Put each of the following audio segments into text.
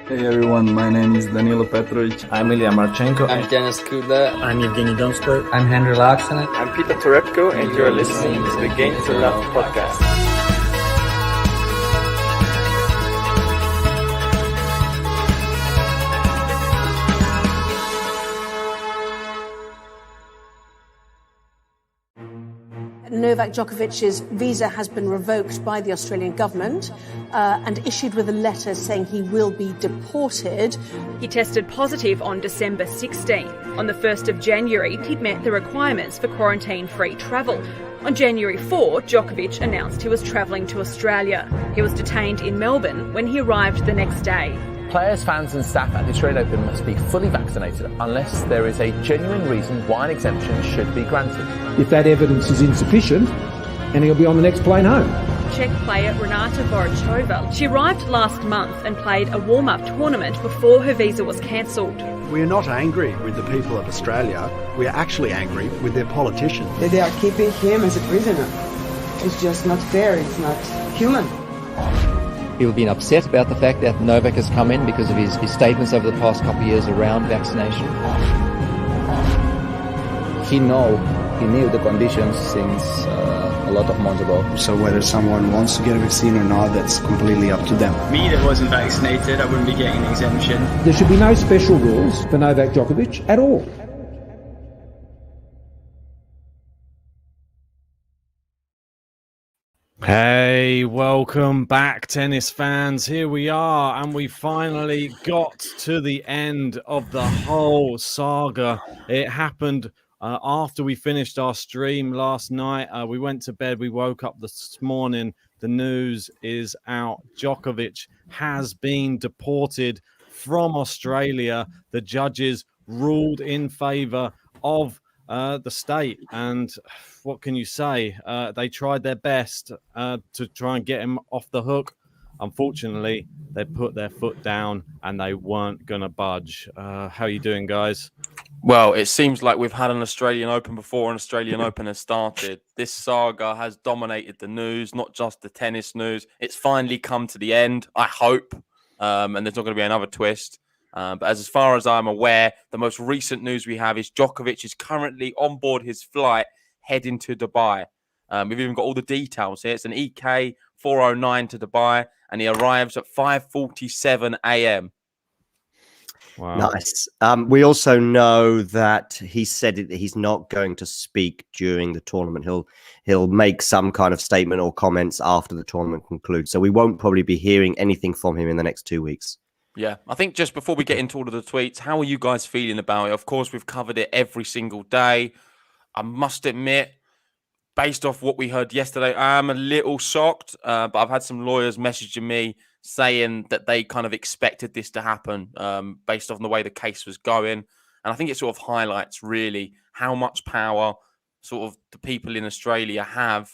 Hey everyone, my name is Danilo Petrovic. I'm Ilya Marchenko. I'm Denis Kudla. I'm Evgeny Donskoy. I'm Henry Laaksonen. I'm Peter Torebko, and you're listening to the Game to Love podcast. Novak Djokovic's visa has been revoked by the Australian government and issued with a letter saying he will be deported. He tested positive on December 16. On the 1st of January, he'd met the requirements for quarantine-free travel. On January 4, Djokovic announced he was travelling to Australia. He was detained in Melbourne when he arrived the next day. Players, fans and staff at the Australian Open must be fully vaccinated unless there is a genuine reason why an exemption should be granted. If that evidence is insufficient, and he'll be on the next plane home. Czech player Renata Vorochova. She arrived last month and played a warm-up tournament before her visa was cancelled. We're not angry with the people of Australia. We're actually angry with their politicians. They are keeping him as a prisoner. It's just not fair. It's not human. People have been upset about the fact that Novak has come in because of his statements over the past couple of years around vaccination. He knew the conditions since a lot of months ago. So whether someone wants to get a vaccine or not, that's completely up to them. Me that wasn't vaccinated, I wouldn't be getting an exemption. There should be no special rules for Novak Djokovic at all. Hey, welcome back, tennis fans. Here we are, and we finally got to the end of the whole saga. It happened after we finished our stream last night. We went to bed, we woke up this morning. The news is out. Djokovic has been deported from Australia. The judges ruled in favour of the state, and what can you say? They tried their best to try and get him off the hook. Unfortunately, they put their foot down and they weren't going to budge. How are you doing, guys? Well, it seems like we've had an Australian Open before an Australian Open has started. This saga has dominated the news, not just the tennis news. It's finally come to the end, I hope, and there's not going to be another twist. But as far as I'm aware, the most recent news we have is Djokovic is currently on board his flight heading to Dubai. We've even got all the details here. It's an EK 409 to Dubai, and he arrives at 5:47 a.m. Wow. Nice. We also know that he said that he's not going to speak during the tournament. He'll make some kind of statement or comments after the tournament concludes. So we won't probably be hearing anything from him in the next 2 weeks. Yeah, I think just before we get into all of the tweets, how are you guys feeling about it? Of course, we've covered it every single day. I must admit, based off what we heard yesterday, I'm a little shocked, but I've had some lawyers messaging me saying that they kind of expected this to happen based on the way the case was going. And I think it sort of highlights really how much power sort of the people in Australia have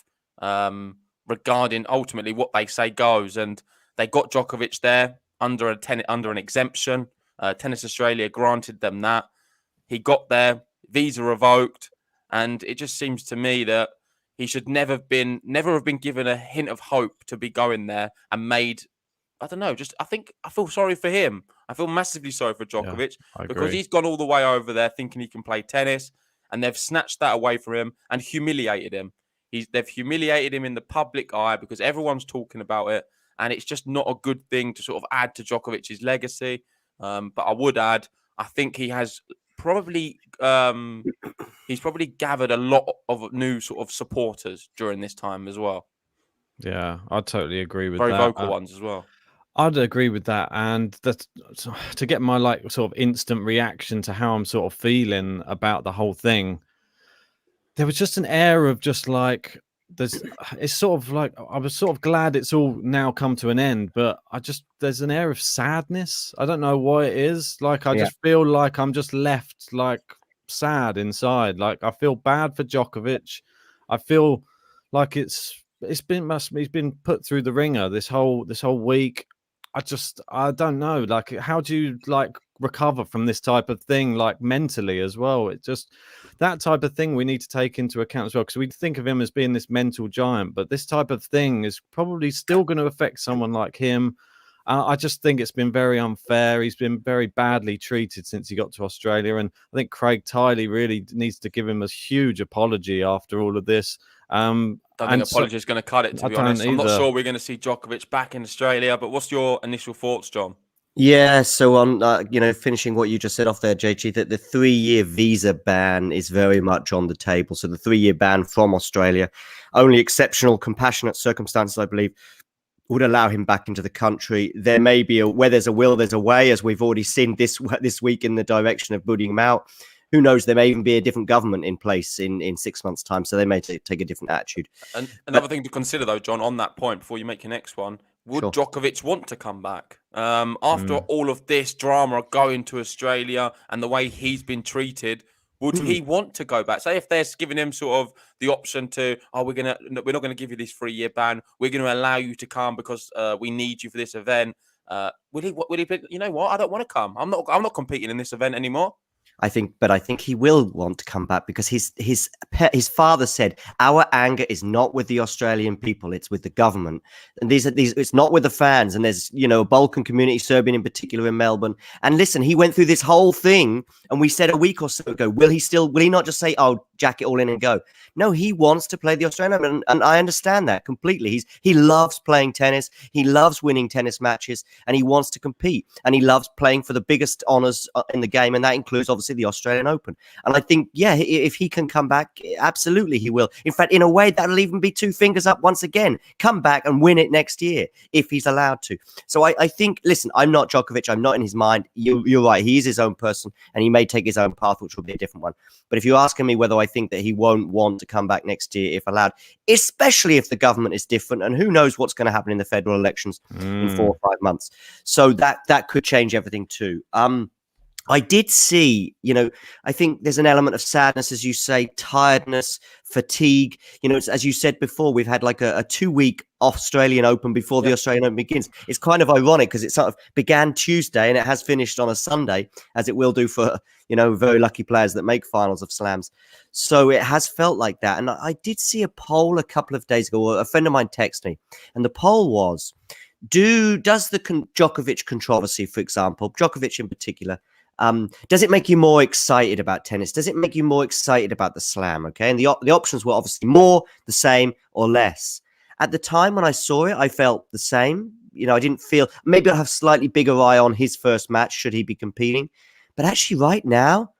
regarding ultimately what they say goes. And they got Djokovic there under an exemption. Tennis Australia granted them that. He got there, visa revoked, and it just seems to me that he should never have been given a hint of hope to be going there and made. I don't know. I feel sorry for him. I feel massively sorry for Djokovic because he's gone all the way over there thinking he can play tennis, and they've snatched that away from him and humiliated him. They've humiliated him in the public eye because everyone's talking about it. And it's just not a good thing to sort of add to Djokovic's legacy. But I would add, I think he has probably gathered a lot of new sort of supporters during this time as well. Yeah, I totally agree with that. Very vocal ones as well. I'd agree with that. And to get my sort of instant reaction to how I'm sort of feeling about the whole thing, there was just an air of just like, it's sort of like I was sort of glad it's all now come to an end, but there's an air of sadness. I don't know what it is. Like I just feel like I'm just left like sad inside. Like I feel bad for Djokovic. I feel like he's been put through the ringer this whole week. I don't know. Like how do you like recover from this type of thing, like mentally as well? It just that type of thing we need to take into account as well, because we think of him as being this mental giant, but this type of thing is probably still going to affect someone like him. I just think it's been very unfair. He's been very badly treated since he got to Australia. And I think Craig Tiley really needs to give him a huge apology after all of this. Don't think apology is going to cut it, to be honest. I'm not sure we're going to see Djokovic back in Australia, but what's your initial thoughts, John? Yeah, so on, finishing what you just said off there, JG, that the 3-year visa ban is very much on the table. So the 3-year ban from Australia, only exceptional, compassionate circumstances, I believe, would allow him back into the country. There may be where there's a will, there's a way, as we've already seen this week in the direction of booting him out. Who knows? There may even be a different government in place in 6 months' time, so they may take a different attitude. And another thing to consider, though, John, on that point, before you make your next one, would Djokovic want to come back? After all of this drama going to Australia and the way he's been treated, would he want to go back? Say if they're giving him sort of the option to, we're not going to give you this 3-year ban. We're going to allow you to come because we need you for this event. Will he? You know what? I don't want to come. I'm not competing in this event anymore. I think he will want to come back because his father said our anger is not with the Australian people, it's with the government, and it's not with the fans. And there's a Balkan community, Serbian in particular, in Melbourne. And listen, he went through this whole thing, and we said a week or so ago, will he not just say, "Oh, jack it all in and go"? No, he wants to play the Australian Open, and I understand that completely. He loves playing tennis, he loves winning tennis matches, and he wants to compete, and he loves playing for the biggest honours in the game, and that includes obviously the Australian Open. And I think, if he can come back, absolutely he will. In fact, in a way, that'll even be 2 fingers up once again. Come back and win it next year if he's allowed to. So I think, listen, I'm not Djokovic. I'm not in his mind. You're right. He is his own person, and he may take his own path, which will be a different one. But if you're asking me whether I think that he won't want to come back next year if allowed, especially if the government is different, and who knows what's going to happen in the federal elections in 4 or 5 months. So that could change everything too. I did see, I think there's an element of sadness, as you say, tiredness, fatigue. As you said before, we've had like a 2-week Australian Open before the Australian Open begins. It's kind of ironic because it sort of began Tuesday and it has finished on a Sunday, as it will do for, very lucky players that make finals of slams. So it has felt like that. And I did see a poll a couple of days ago. A friend of mine texted me, and the poll was, does the Djokovic controversy, for example, Djokovic in particular, does it make you more excited about tennis? Does it make you more excited about the slam? Okay. And the options were obviously more, the same, or less. At the time when I saw it, I felt the same. I didn't feel, maybe I'll have slightly bigger eye on his first match should he be competing. But actually right now,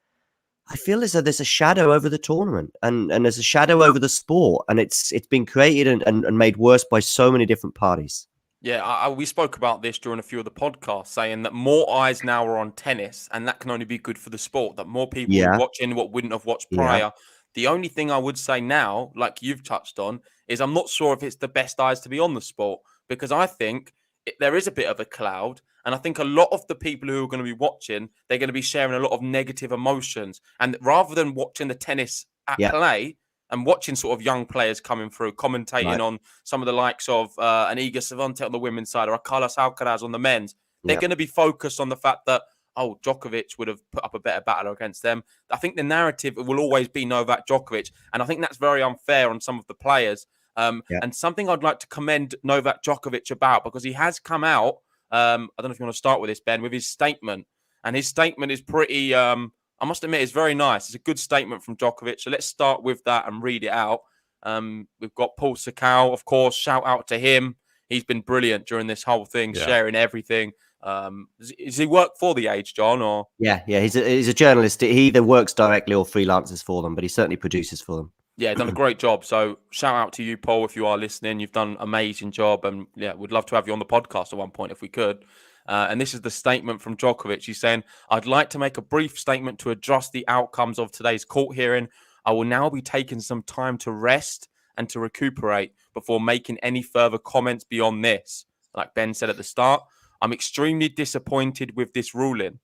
I feel as though there's a shadow over the tournament and there's a shadow over the sport. And it's been created and made worse by so many different parties. Yeah, we spoke about this during a few of the podcasts, saying that more eyes now are on tennis, and that can only be good for the sport, that more people are watching what wouldn't have watched prior. The only thing I would say now, like you've touched on, is I'm not sure if it's the best eyes to be on the sport, because I think there is a bit of a cloud, and I think a lot of the people who are going to be watching, they're going to be sharing a lot of negative emotions. And rather than watching the tennis at play, and watching sort of young players coming through, commentating on some of the likes of an Iga Swiatek on the women's side or a Carlos Alcaraz on the men's, they're going to be focused on the fact that, Djokovic would have put up a better battle against them. I think the narrative will always be Novak Djokovic, and I think that's very unfair on some of the players. And something I'd like to commend Novak Djokovic about, because he has come out, I don't know if you want to start with this, Ben, with his statement. And his statement is pretty... I must admit, it's very nice. It's a good statement from Djokovic. So let's start with that and read it out. We've got Paul Sakau, of course. Shout out to him. He's been brilliant during this whole thing, sharing everything. Does he work for The Age, John? Or Yeah. He's a journalist. He either works directly or freelances for them, but he certainly produces for them. Yeah, done a great job. So shout out to you, Paul, if you are listening. You've done an amazing job. And we'd love to have you on the podcast at one point if we could. And this is the statement from Djokovic. He's saying, "I'd like to make a brief statement to address the outcomes of today's court hearing. I will now be taking some time to rest and to recuperate before making any further comments beyond this. Like Ben said at the start, I'm extremely disappointed with this ruling."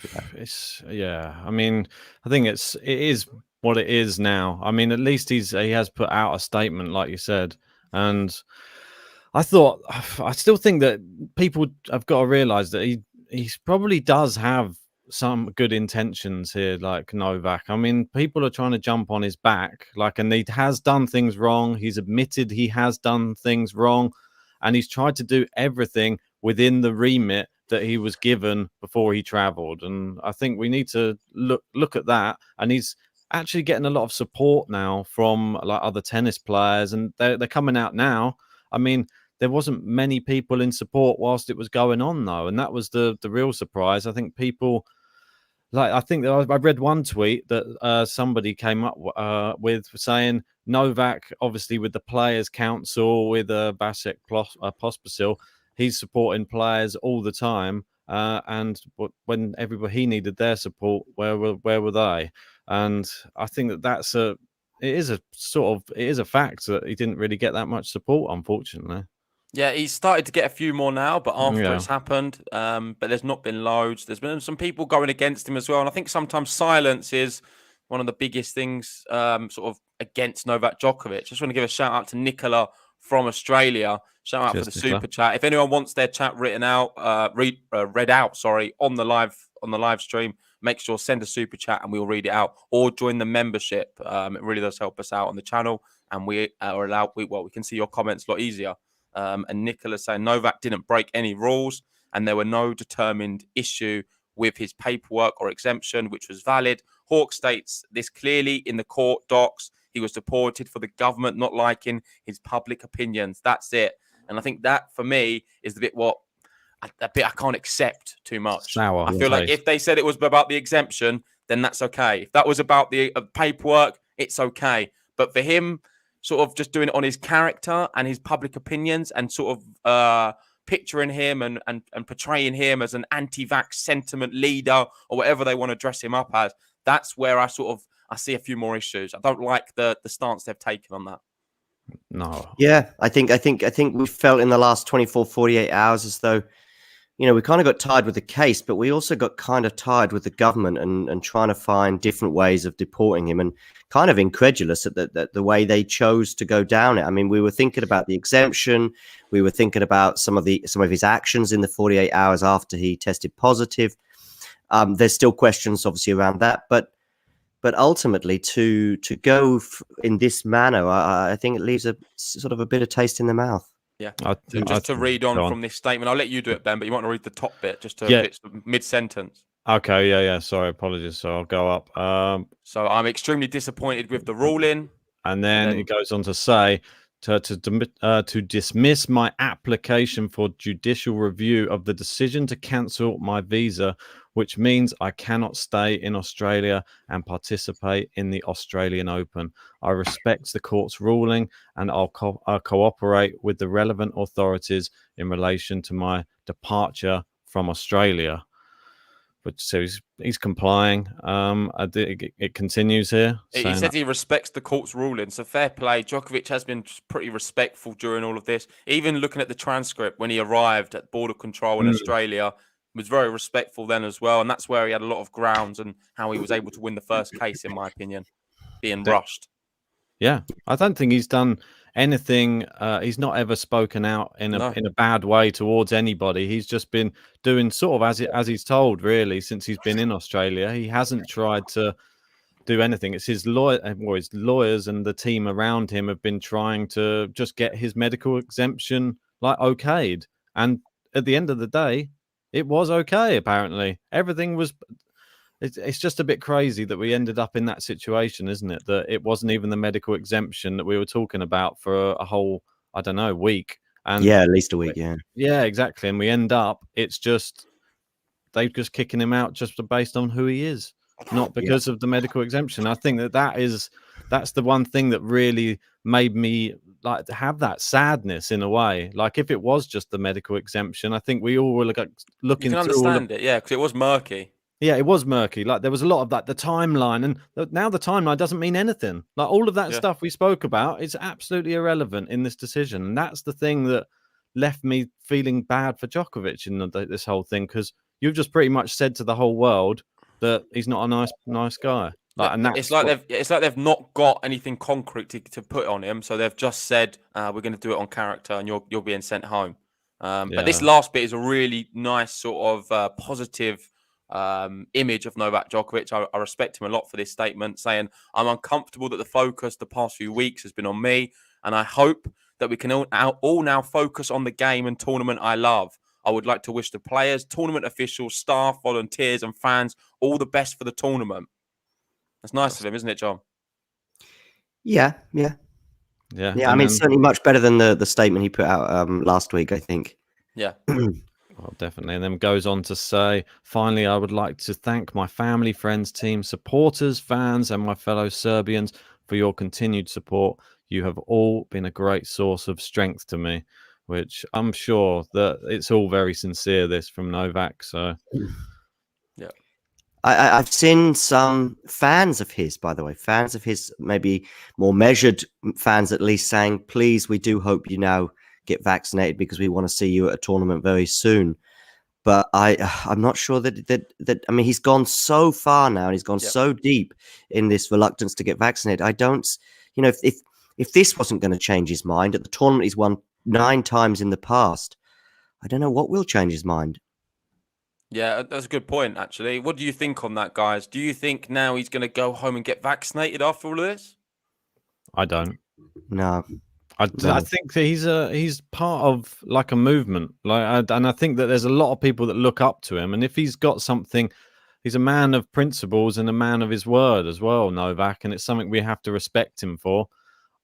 I mean, I think it is what it is now. I mean, at least he has put out a statement, like you said, and I still think that people have got to realize that he probably does have some good intentions here, like Novak. I mean, people are trying to jump on his back, and he has done things wrong. He's admitted he has done things wrong, and he's tried to do everything within the remit that he was given before he travelled. And I think we need to look at that. And he's actually getting a lot of support now from like other tennis players, and they're coming out now. I mean, there wasn't many people in support whilst it was going on, though, and that was the real surprise. I think people, like, I think I read one tweet that somebody came up with saying Novak, obviously with the Players Council, with Vasek Pospisil, he's supporting players all the time, and when he needed their support, where were they? And I think it is a fact that he didn't really get that much support, unfortunately. Yeah, he's started to get a few more now, but after it's happened, but there's not been loads. There's been some people going against him as well, and I think sometimes silence is one of the biggest things sort of against Novak Djokovic. Just want to give a shout out to Nicola from Australia. Shout out for the super chat. If anyone wants their chat read out, on the live stream, make sure send a super chat and we'll read it out, or join the membership. It really does help us out on the channel, and we are allowed. We can see your comments a lot easier. And Nicola saying Novak didn't break any rules, and there were no determined issue with his paperwork or exemption, which was valid. Hawke states this clearly in the court docs. He was deported for the government not liking his public opinions. That's it. And I think that, for me, is the bit I can't accept too much. I feel like if they said it was about the exemption, then that's okay. If that was about the paperwork, it's okay. But for him, sort of just doing it on his character and his public opinions, and sort of picturing him and portraying him as an anti-vax sentiment leader, or whatever they want to dress him up as, that's where I see a few more issues. I don't like the stance they've taken on that. No. Yeah, I think we felt in the last 24, 48 hours as though, we kind of got tired with the case, but we also got kind of tired with the government and trying to find different ways of deporting him, and kind of incredulous at the way they chose to go down it. I mean, we were thinking about the exemption. We were thinking about some of his actions in the 48 hours after he tested positive. There's still questions, obviously, around that, but ultimately to go in this manner, I think it leaves a sort of a bitter taste in the mouth. Yeah. Just to read on from this statement, I'll let you do it, Ben, but you want to read the top bit, just mid-sentence. Okay, yeah. Sorry, apologies. So I'll go up. So I'm extremely disappointed with the ruling. And then it goes on to say, to dismiss my application for judicial review of the decision to cancel my visa, which means I cannot stay in Australia and participate in the Australian Open. I respect the court's ruling, and I'll cooperate with the relevant authorities in relation to my departure from Australia. But so he's complying. It continues here. He said he respects the court's ruling, so fair play. Djokovic has been pretty respectful during all of this. Even looking at the transcript when he arrived at border control in Australia, was very respectful then as well, and that's where he had a lot of grounds and how he was able to win the first case, in my opinion, being rushed. Yeah, I don't think he's done anything. He's not ever spoken out in a bad way towards anybody. He's just been doing sort of as he's told, really, since he's been in Australia. He hasn't tried to do anything. It's his lawyers and the team around him have been trying to just get his medical exemption okayed. And at the end of the day, it was okay. Apparently, everything was. It's just a bit crazy that we ended up in that situation, isn't it? That it wasn't even the medical exemption that we were talking about for a whole, I don't know, week. And at least a week. Yeah, exactly. And we end up, it's just they're just kicking him out just based on who he is, not because of the medical exemption. I think that's the one thing that really made me have that sadness in a way. Like if it was just the medical exemption, I think we all were looking. You can understand it, because it was murky. Yeah, it was murky. There was a lot of that, the timeline, and now the timeline doesn't mean anything. All of that stuff we spoke about is absolutely irrelevant in this decision, and that's the thing that left me feeling bad for Djokovic in this whole thing, because you've just pretty much said to the whole world that he's not a nice guy. And it's like they've not got anything concrete to put on him, so they've just said we're going to do it on character, and you're being sent home. But this last bit is a really nice sort of positive image of Novak Djokovic. I respect him a lot for this statement, saying, I'm uncomfortable that the focus the past few weeks has been on me, and I hope that we can all now focus on the game and tournament I love. I would like to wish the players, tournament officials, staff, volunteers, and fans all the best for the tournament. That's nice of him, isn't it, John? Yeah. I mean, certainly much better than the statement he put out last week, I think. Yeah. Well, definitely. And then goes on to say, finally, I would like to thank my family, friends, team, supporters, fans, and my fellow Serbians for your continued support. You have all been a great source of strength to me, which I'm sure that it's all very sincere, this from Novak. So, yeah. I've seen some fans of his, by the way, fans of his, maybe more measured fans at least, saying, please, we do hope you now get vaccinated because we want to see you at a tournament very soon. But I'm not sure that I mean, he's gone so far now and he's gone so deep in this reluctance to get vaccinated. I don't, you know, if this wasn't going to change his mind at the tournament he's won 9 times in the past, I don't know what will change his mind. Yeah, that's a good point, actually. What do you think on that, guys? Do you think now he's going to go home and get vaccinated after all of this? I don't. No. I think that he's part of like a movement, and I think that there's a lot of people that look up to him. And if he's got something, he's a man of principles and a man of his word as well, Novak, and it's something we have to respect him for.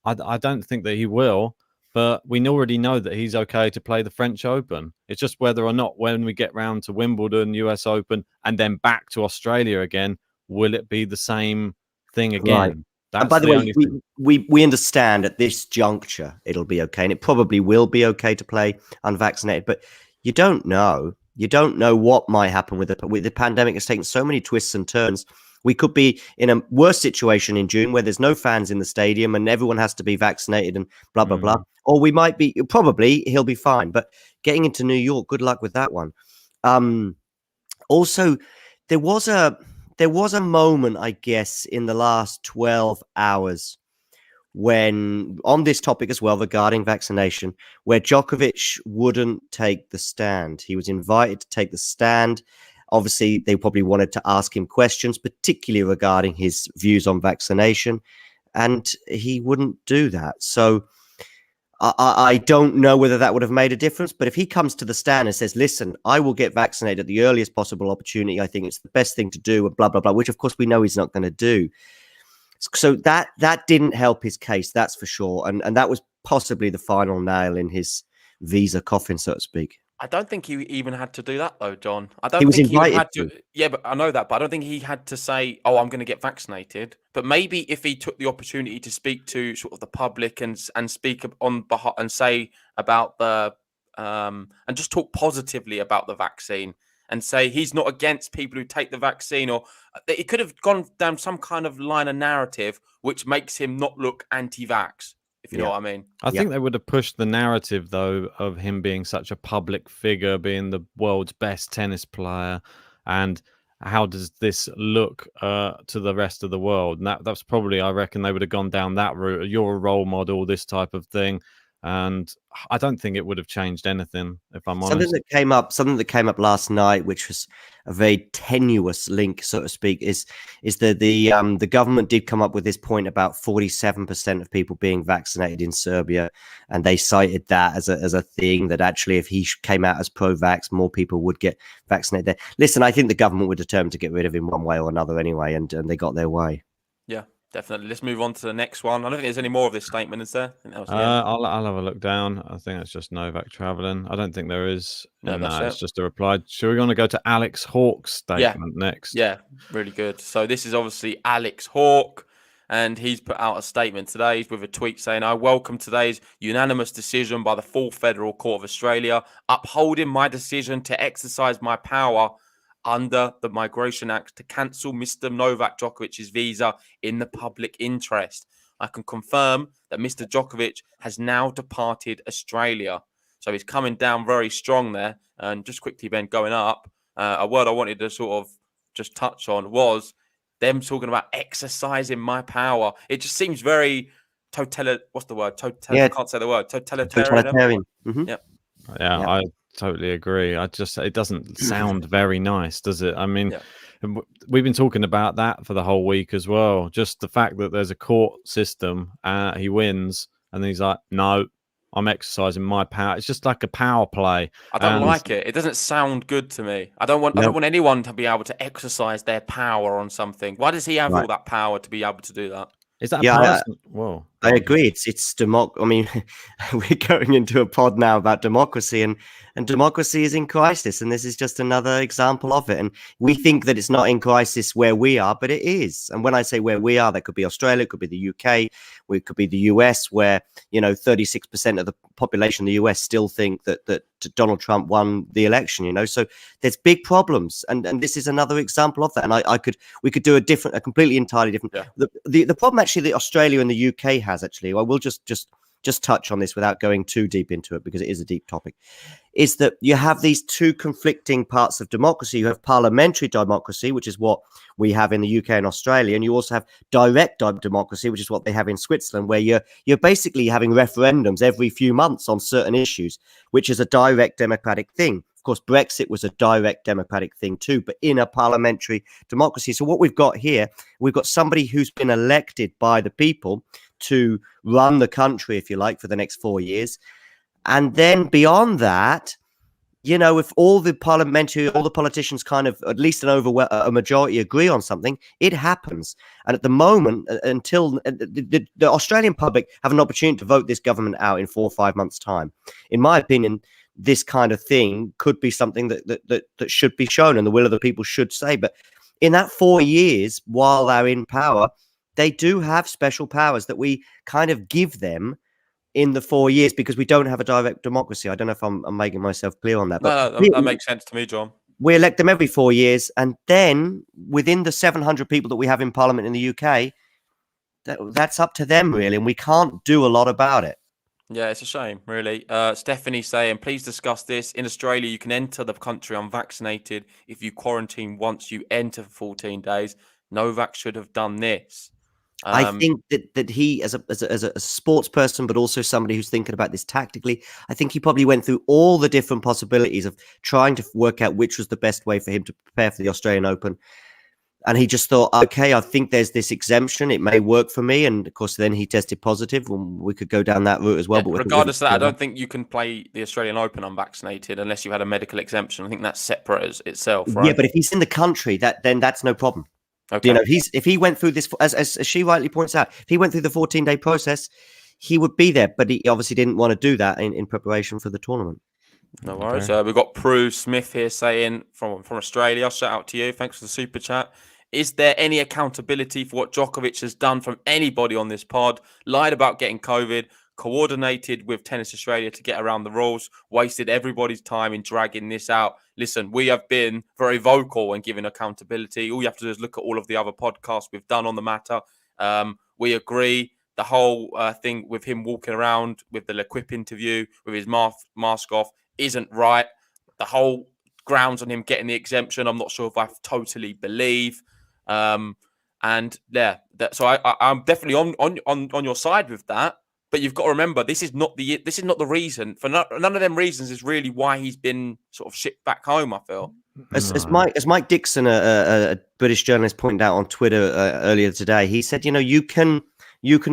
I don't think that he will, but we already know that he's okay to play the French Open. It's just whether or not when we get round to Wimbledon, US Open, and then back to Australia again, will it be the same thing again? Right. And by the way, we understand at this juncture it'll be okay, and it probably will be okay to play unvaccinated. But you don't know. You don't know what might happen with the pandemic. Has taken so many twists and turns. We could be in a worse situation in June where there's no fans in the stadium and everyone has to be vaccinated and blah blah blah. Or we might be he'll be fine. But getting into New York, good luck with that one. Also, there was a moment, I guess, in the last 12 hours when, on this topic as well, regarding vaccination, where Djokovic wouldn't take the stand. He was invited to take the stand. Obviously, they probably wanted to ask him questions, particularly regarding his views on vaccination, and he wouldn't do that. So I don't know whether that would have made a difference, but if he comes to the stand and says, listen, I will get vaccinated at the earliest possible opportunity, I think it's the best thing to do, and blah, blah, blah, which of course we know he's not going to do. So that didn't help his case, that's for sure. And that was possibly the final nail in his visa coffin, so to speak. I don't think he even had to do that, though, John. I don't He was think he invited had to. Yeah, but I know that, but I don't think he had to say, "Oh, I'm going to get vaccinated." But maybe if he took the opportunity to speak to sort of the public and speak on behalf and say about the and just talk positively about the vaccine and say he's not against people who take the vaccine, or it could have gone down some kind of line of narrative which makes him not look anti-vax. If you know what I mean. I think they would have pushed the narrative, though, of him being such a public figure, being the world's best tennis player, and how does this look to the rest of the world? And that's probably, I reckon, they would have gone down that route. You're a role model, this type of thing. And I don't think it would have changed anything, if I'm honest. Something that came up last night, which was a very tenuous link, so to speak, is that the government did come up with this point about 47% of people being vaccinated in Serbia, and they cited that as a thing that actually, if he came out as pro-vax, more people would get vaccinated there. Listen, I think the government were determined to get rid of him one way or another anyway, and they got their way. Yeah. Definitely. Let's move on to the next one. I don't think there's any more of this statement, is there? I think that was I'll have a look down. I think it's just Novak traveling. I don't think there is. No, it's just a reply. Should we want to go to Alex Hawke's statement next? Yeah, really good. So this is obviously Alex Hawke, and he's put out a statement today with a tweet saying, I welcome today's unanimous decision by the 4th Federal Court of Australia, upholding my decision to exercise my power under the Migration Act to cancel Mr. Novak Djokovic's visa in the public interest. I can confirm that Mr. Djokovic has now departed Australia. So he's coming down very strong there. And just quickly, Ben, going up, a word I wanted to sort of just touch on was them talking about exercising my power. It just seems very what's the word? I can't say the word. Totalitarian. Mm-hmm. Yep. Yeah, I totally agree. It doesn't sound very nice, does it? I mean, we've been talking about that for the whole week as well. Just the fact that there's a court system, he wins, and he's like, no, I'm exercising my power. It's just like a power play. I don't like it. It doesn't sound good to me. I don't want anyone to be able to exercise their power on something. Why does he have all that power to be able to do that? Is that a person? Whoa. I agree. It's I mean, we're going into a pod now about democracy, and democracy is in crisis, and this is just another example of it. And we think that it's not in crisis where we are, but it is. And when I say where we are, that could be Australia, it could be the UK, it could be the US, where 36% of the population in the US still think that Donald Trump won the election. So there's big problems, and this is another example of that. And we could do a completely entirely different. Yeah. The problem actually that Australia and the UK has, actually, I will just touch on this without going too deep into it because it is a deep topic, is that you have these two conflicting parts of democracy. You have parliamentary democracy, which is what we have in the UK and Australia, and you also have direct democracy, which is what they have in Switzerland, where you're basically having referendums every few months on certain issues, which is a direct democratic thing. Of course, Brexit was a direct democratic thing too, but in a parliamentary democracy. So what we've got here, we've got somebody who's been elected by the people to run the country, if you like, for the next 4 years. And then beyond that, if all the politicians kind of, at least a majority agree on something, it happens. And at the moment, until the Australian public have an opportunity to vote this government out in 4 or 5 months' time, in my opinion, this kind of thing could be something that should be shown, and the will of the people should say. But in that 4 years, while they're in power, they do have special powers that we kind of give them in the 4 years because we don't have a direct democracy. I don't know if I'm making myself clear on that. But that makes sense to me, John. We elect them every 4 years, and then within the 700 people that we have in Parliament in the UK, that's up to them, really, and we can't do a lot about it. Yeah, it's a shame, really. Stephanie saying, please discuss this. In Australia, you can enter the country unvaccinated if you quarantine once you enter for 14 days. Novak should have done this. I think that he, as a sports person, but also somebody who's thinking about this tactically, I think he probably went through all the different possibilities of trying to work out which was the best way for him to prepare for the Australian Open. And he just thought, okay, I think there's this exemption. It may work for me. And of course, then he tested positive. And we could go down that route as well. Yeah, but regardless of that, I don't think you can play the Australian Open unvaccinated unless you had a medical exemption. I think that's separate as itself, right? Yeah, but if he's in the country, then that's no problem. Okay. If he went through this, as she rightly points out, if he went through the 14-day process, he would be there. But he obviously didn't want to do that in preparation for the tournament. No worries. Okay. We've got Prue Smith here saying from Australia. Shout out to you. Thanks for the super chat. Is there any accountability for what Djokovic has done from anybody on this pod? Lied about getting COVID, coordinated with Tennis Australia to get around the rules, wasted everybody's time in dragging this out. Listen, we have been very vocal and giving accountability. All you have to do is look at all of the other podcasts we've done on the matter. We agree. The whole thing with him walking around with the L'Equipe interview with his mask off isn't right. The whole grounds on him getting the exemption, I'm not sure if I totally believe. So I'm definitely on your side with that. But you've got to remember, this is not the reason. For none of them reasons is really why he's been sort of shipped back home, I feel. As Mike Dixon, a British journalist, pointed out on Twitter earlier today, he said, you can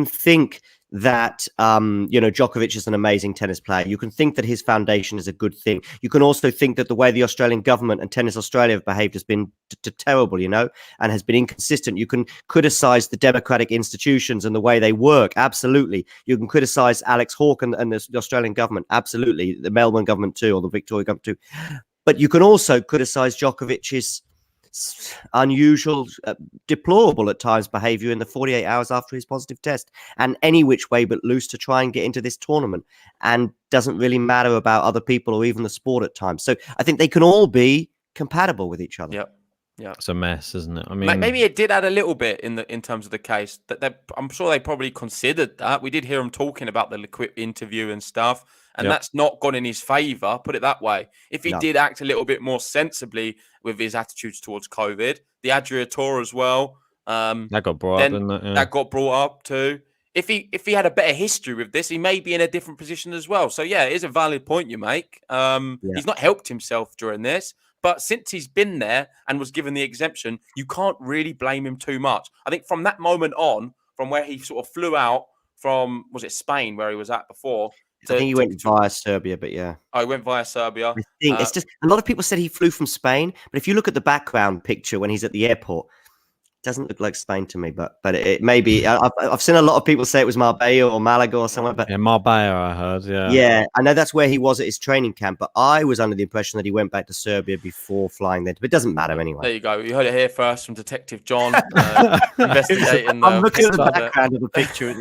think that Djokovic is an amazing tennis player. You can think that his foundation is a good thing. You can also think that the way the Australian government and Tennis Australia have behaved has been terrible, and has been inconsistent. You can criticize the democratic institutions and the way they work. Absolutely. You can criticize Alex Hawke and the Australian government. Absolutely. The Melbourne government too, or the Victoria government too. But you can also criticize Djokovic's unusual, deplorable at times behavior in the 48 hours after his positive test, and any which way but loose to try and get into this tournament, and doesn't really matter about other people or even the sport at times. So I think they can all be compatible with each other. Yeah, it's a mess, isn't it? I mean, maybe it did add a little bit in terms of the case that I'm sure they probably considered that. We did hear him talking about the L'Equipe interview and stuff, and that's not gone in his favour. Put it that way. If he did act a little bit more sensibly with his attitudes towards COVID, the Adria Tour as well, that got brought up, didn't it? Yeah. That got brought up too. If he had a better history with this, he may be in a different position as well. So yeah, it is a valid point you make. He's not helped himself during this. But since he's been there and was given the exemption, you can't really blame him too much. I think from that moment on, from where he sort of flew out from, was it Spain where he was at before? I think he went via Serbia, but yeah. Oh, he went via Serbia. I think it's just a lot of people said he flew from Spain, but if you look at the background picture when he's at the airport, doesn't look like Spain to me, but it may be. I've seen a lot of people say it was Marbella or Malaga or somewhere, but Marbella, I heard. Yeah, I know that's where he was at his training camp, but I was under the impression that he went back to Serbia before flying there. But it doesn't matter anyway. There you go. You heard it here first from Detective John, investigating. I'm looking at the background of the picture.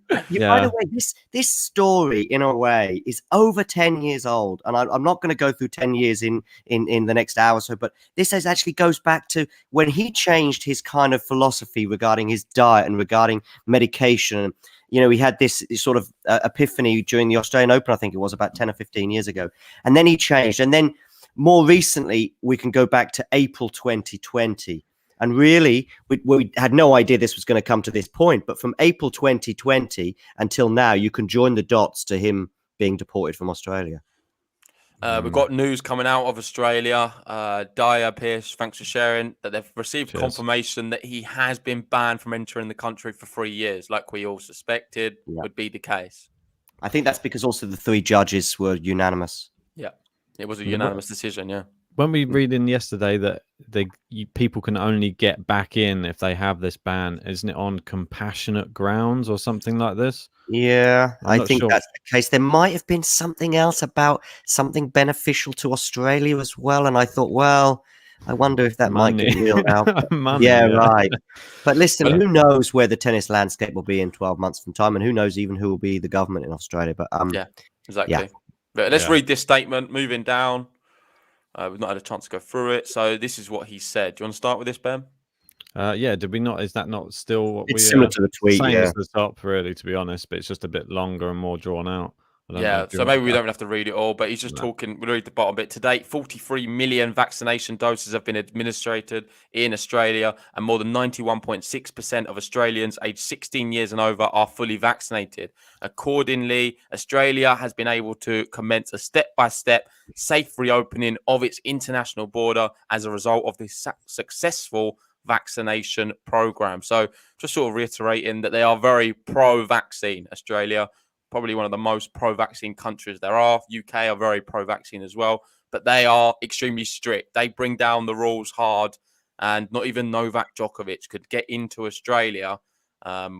By the way, this story, in a way, is over 10 years old, and I'm not going to go through 10 years in the next hour or so, but this actually goes back to when he changed his kind of philosophy regarding his diet and regarding medication. You know, he had this sort of epiphany during the Australian Open, I think it was about 10 or 15 years ago. And then he changed. And then more recently, we can go back to April 2020. And really, we had no idea this was going to come to this point. But from April 2020 until now, you can join the dots to him being deported from Australia. We've got news coming out of Australia. Dyer Pierce, thanks for sharing that they've received confirmation that he has been banned from entering the country for 3 years, like we all suspected would be the case. I think that's because also the 3 judges were unanimous. Yeah, it was a unanimous decision. Yeah. When we read in yesterday that people can only get back in if they have this ban, isn't it on compassionate grounds or something like this? Yeah, I think that's the case. There might have been something else about something beneficial to Australia as well. And I thought, well, I wonder if that might get wheeled out. Right. But listen, who knows where the tennis landscape will be in 12 months from time, and who knows even who will be the government in Australia. But yeah, exactly. But let's read this statement. Moving down. We've not had a chance to go through it. So this is what he said. Do you want to start with this, Ben? Did we not? Is that not still what it's similar to the tweet? Same as the top, really, to be honest, but it's just a bit longer and more drawn out. So maybe we don't have to read it all, but he's just talking. We'll read the bottom bit. To date, 43 million vaccination doses have been administered in Australia, and more than 91.6% of Australians aged 16 years and over are fully vaccinated. Accordingly, Australia has been able to commence a step-by-step safe reopening of its international border as a result of this successful vaccination program. So just sort of reiterating that they are very pro-vaccine. Australia, probably one of the most pro-vaccine countries there are. UK are very pro-vaccine as well, but they are extremely strict. They bring down the rules hard, and not even Novak Djokovic could get into Australia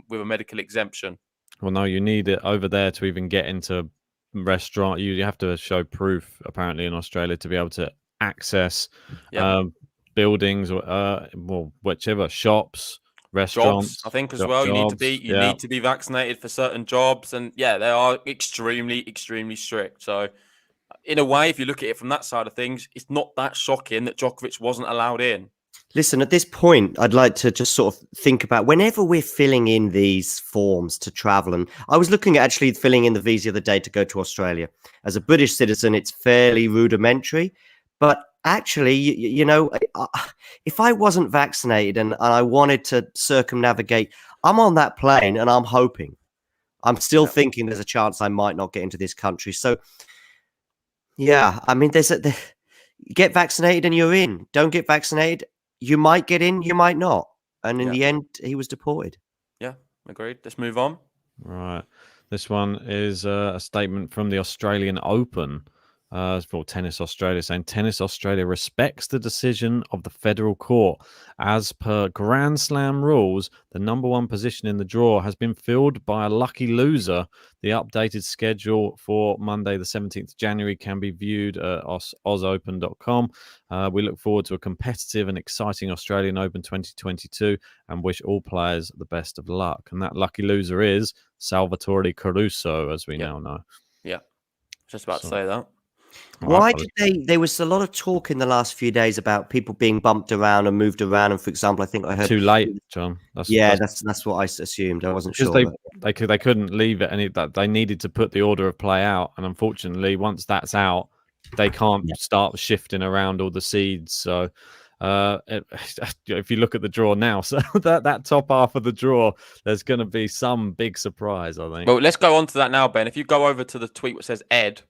with a medical exemption. Well, no, you need it over there to even get into restaurant. You have to show proof, apparently, in Australia to be able to access buildings or whichever, shops, restaurants. Jobs, I think as well. You need to be vaccinated for certain jobs, and they are extremely strict. So in a way, if you look at it from that side of things, it's not that shocking that Djokovic wasn't allowed in. Listen, at this point, I'd like to just sort of think about whenever we're filling in these forms to travel. And I was looking at actually filling in the visa the other day to go to Australia. As a British citizen, it's fairly rudimentary, but actually, you know, if I wasn't vaccinated and I wanted to circumnavigate, I'm on that plane and I'm hoping. I'm still thinking there's a chance I might not get into this country. So, yeah, I mean, get vaccinated and you're in. Don't get vaccinated, you might get in, you might not. And in the end, he was deported. Yeah, agreed. Let's move on. Right. This one is a statement from the Australian Open. For Tennis Australia, saying Tennis Australia respects the decision of the federal court. As per Grand Slam rules, the number 1 position in the draw has been filled by a lucky loser. The updated schedule for Monday, the 17th of January, can be viewed at ozopen.com. We look forward to a competitive and exciting Australian Open 2022 and wish all players the best of luck. And that lucky loser is Salvatore Caruso, as we now know. Yeah, just about to say that. Why did there was a lot of talk in the last few days about people being bumped around and moved around, and for example, I think I heard too late, John. That's what I assumed. I wasn't sure. They couldn't leave it, that they needed to put the order of play out, and unfortunately, once that's out, they can't start shifting around all the seeds. So if you look at the draw now, so that top half of the draw, there's going to be some big surprise, I think. Well, let's go on to that now, Ben. If you go over to the tweet which says Ed.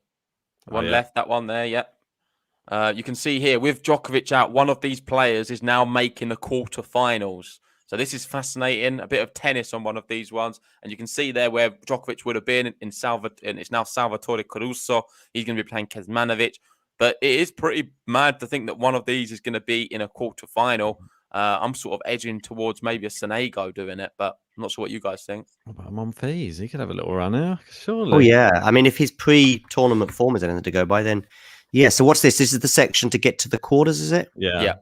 One left, that one there, you can see here, with Djokovic out, one of these players is now making the quarterfinals. So this is fascinating. A bit of tennis on one of these ones. And you can see there where Djokovic would have been and it's now Salvatore Caruso. He's going to be playing Kecmanovic. But it is pretty mad to think that one of these is going to be in a quarterfinal. I'm sort of edging towards maybe a Sonego doing it, but I'm not sure what you guys think. What about Monfils? He could have a little run here, surely. Oh, yeah. I mean, if his pre-tournament form is anything to go by, then yeah. So what's this? This is the section to get to the quarters, is it? Yeah.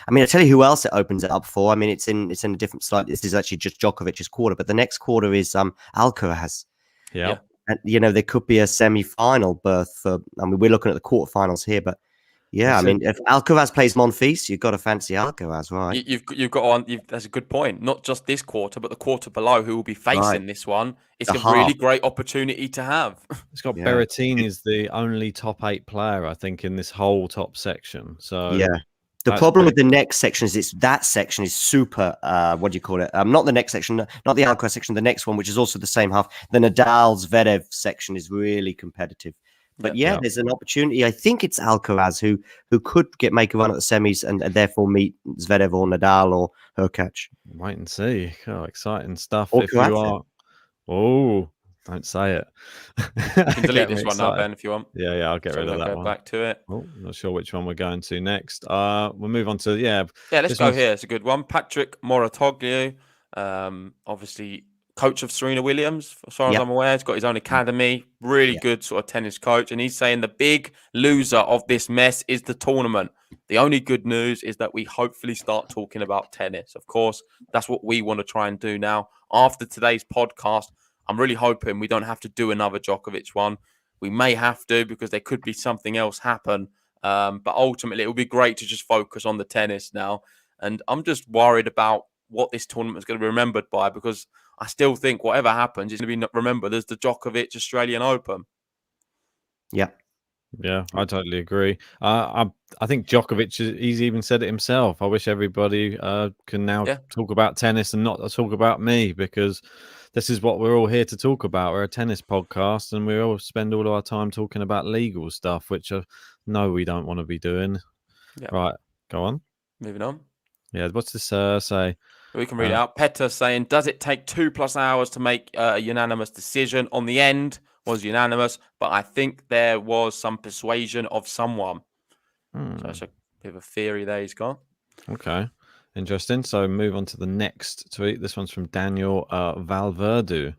I mean, I'll tell you who else it opens it up for. I mean, it's in a different slide. This is actually just Djokovic's quarter, but the next quarter is Alcaraz. Yeah. And, there could be a semi-final berth for, I mean, we're looking at the quarterfinals here, but yeah, I mean, if Alcaraz plays Monfils, you've got to fancy Alcaraz, right? You've got on. That's a good point. Not just this quarter, but the quarter below, who will be facing this one. It's a really great opportunity to have. It's got Berrettini is the only top 8 player, I think, in this whole top section. So yeah. The problem with the next section is that section is super, what do you call it? Not the next section, not the Alcaraz section, the next one, which is also the same half. The Nadal Zverev section is really competitive. But there's an opportunity. I think it's Alcaraz who could make a run at the semis and therefore meet Zverev or Nadal or Hurkacz. Wait and see. Oh, exciting stuff. Or if you are, don't say it. You can delete this one now, Ben, if you want. Yeah, I'll get rid of that go one. Back to it. Oh, not sure which one we're going to next. We'll move on to let's go here. It's a good one. Patrick Mouratoglou, obviously coach of Serena Williams, as far as I'm aware. He's got his own academy. Really good sort of tennis coach. And he's saying the big loser of this mess is the tournament. The only good news is that we hopefully start talking about tennis. Of course, that's what we want to try and do now. After today's podcast, I'm really hoping we don't have to do another Djokovic one. We may have to because there could be something else happen. But ultimately, it would be great to just focus on the tennis now. And I'm just worried about what this tournament is going to be remembered by, because I still think whatever happens is going to be remembered as the Djokovic Australian Open. Yeah. Yeah, I totally agree. I think Djokovic, he's even said it himself. I wish everybody can now talk about tennis and not talk about me, because this is what we're all here to talk about. We're a tennis podcast and we all spend all our time talking about legal stuff, which no, we don't want to be doing. Yeah. Right, go on. Moving on. Yeah, what's this say? We can read it out. Petter saying, does it take 2+ hours to make a unanimous decision? On the end was unanimous, but I think there was some persuasion of someone. So that's a bit of a theory there he's got. Okay, interesting. So move on to the next tweet. This one's from Daniel Valverde,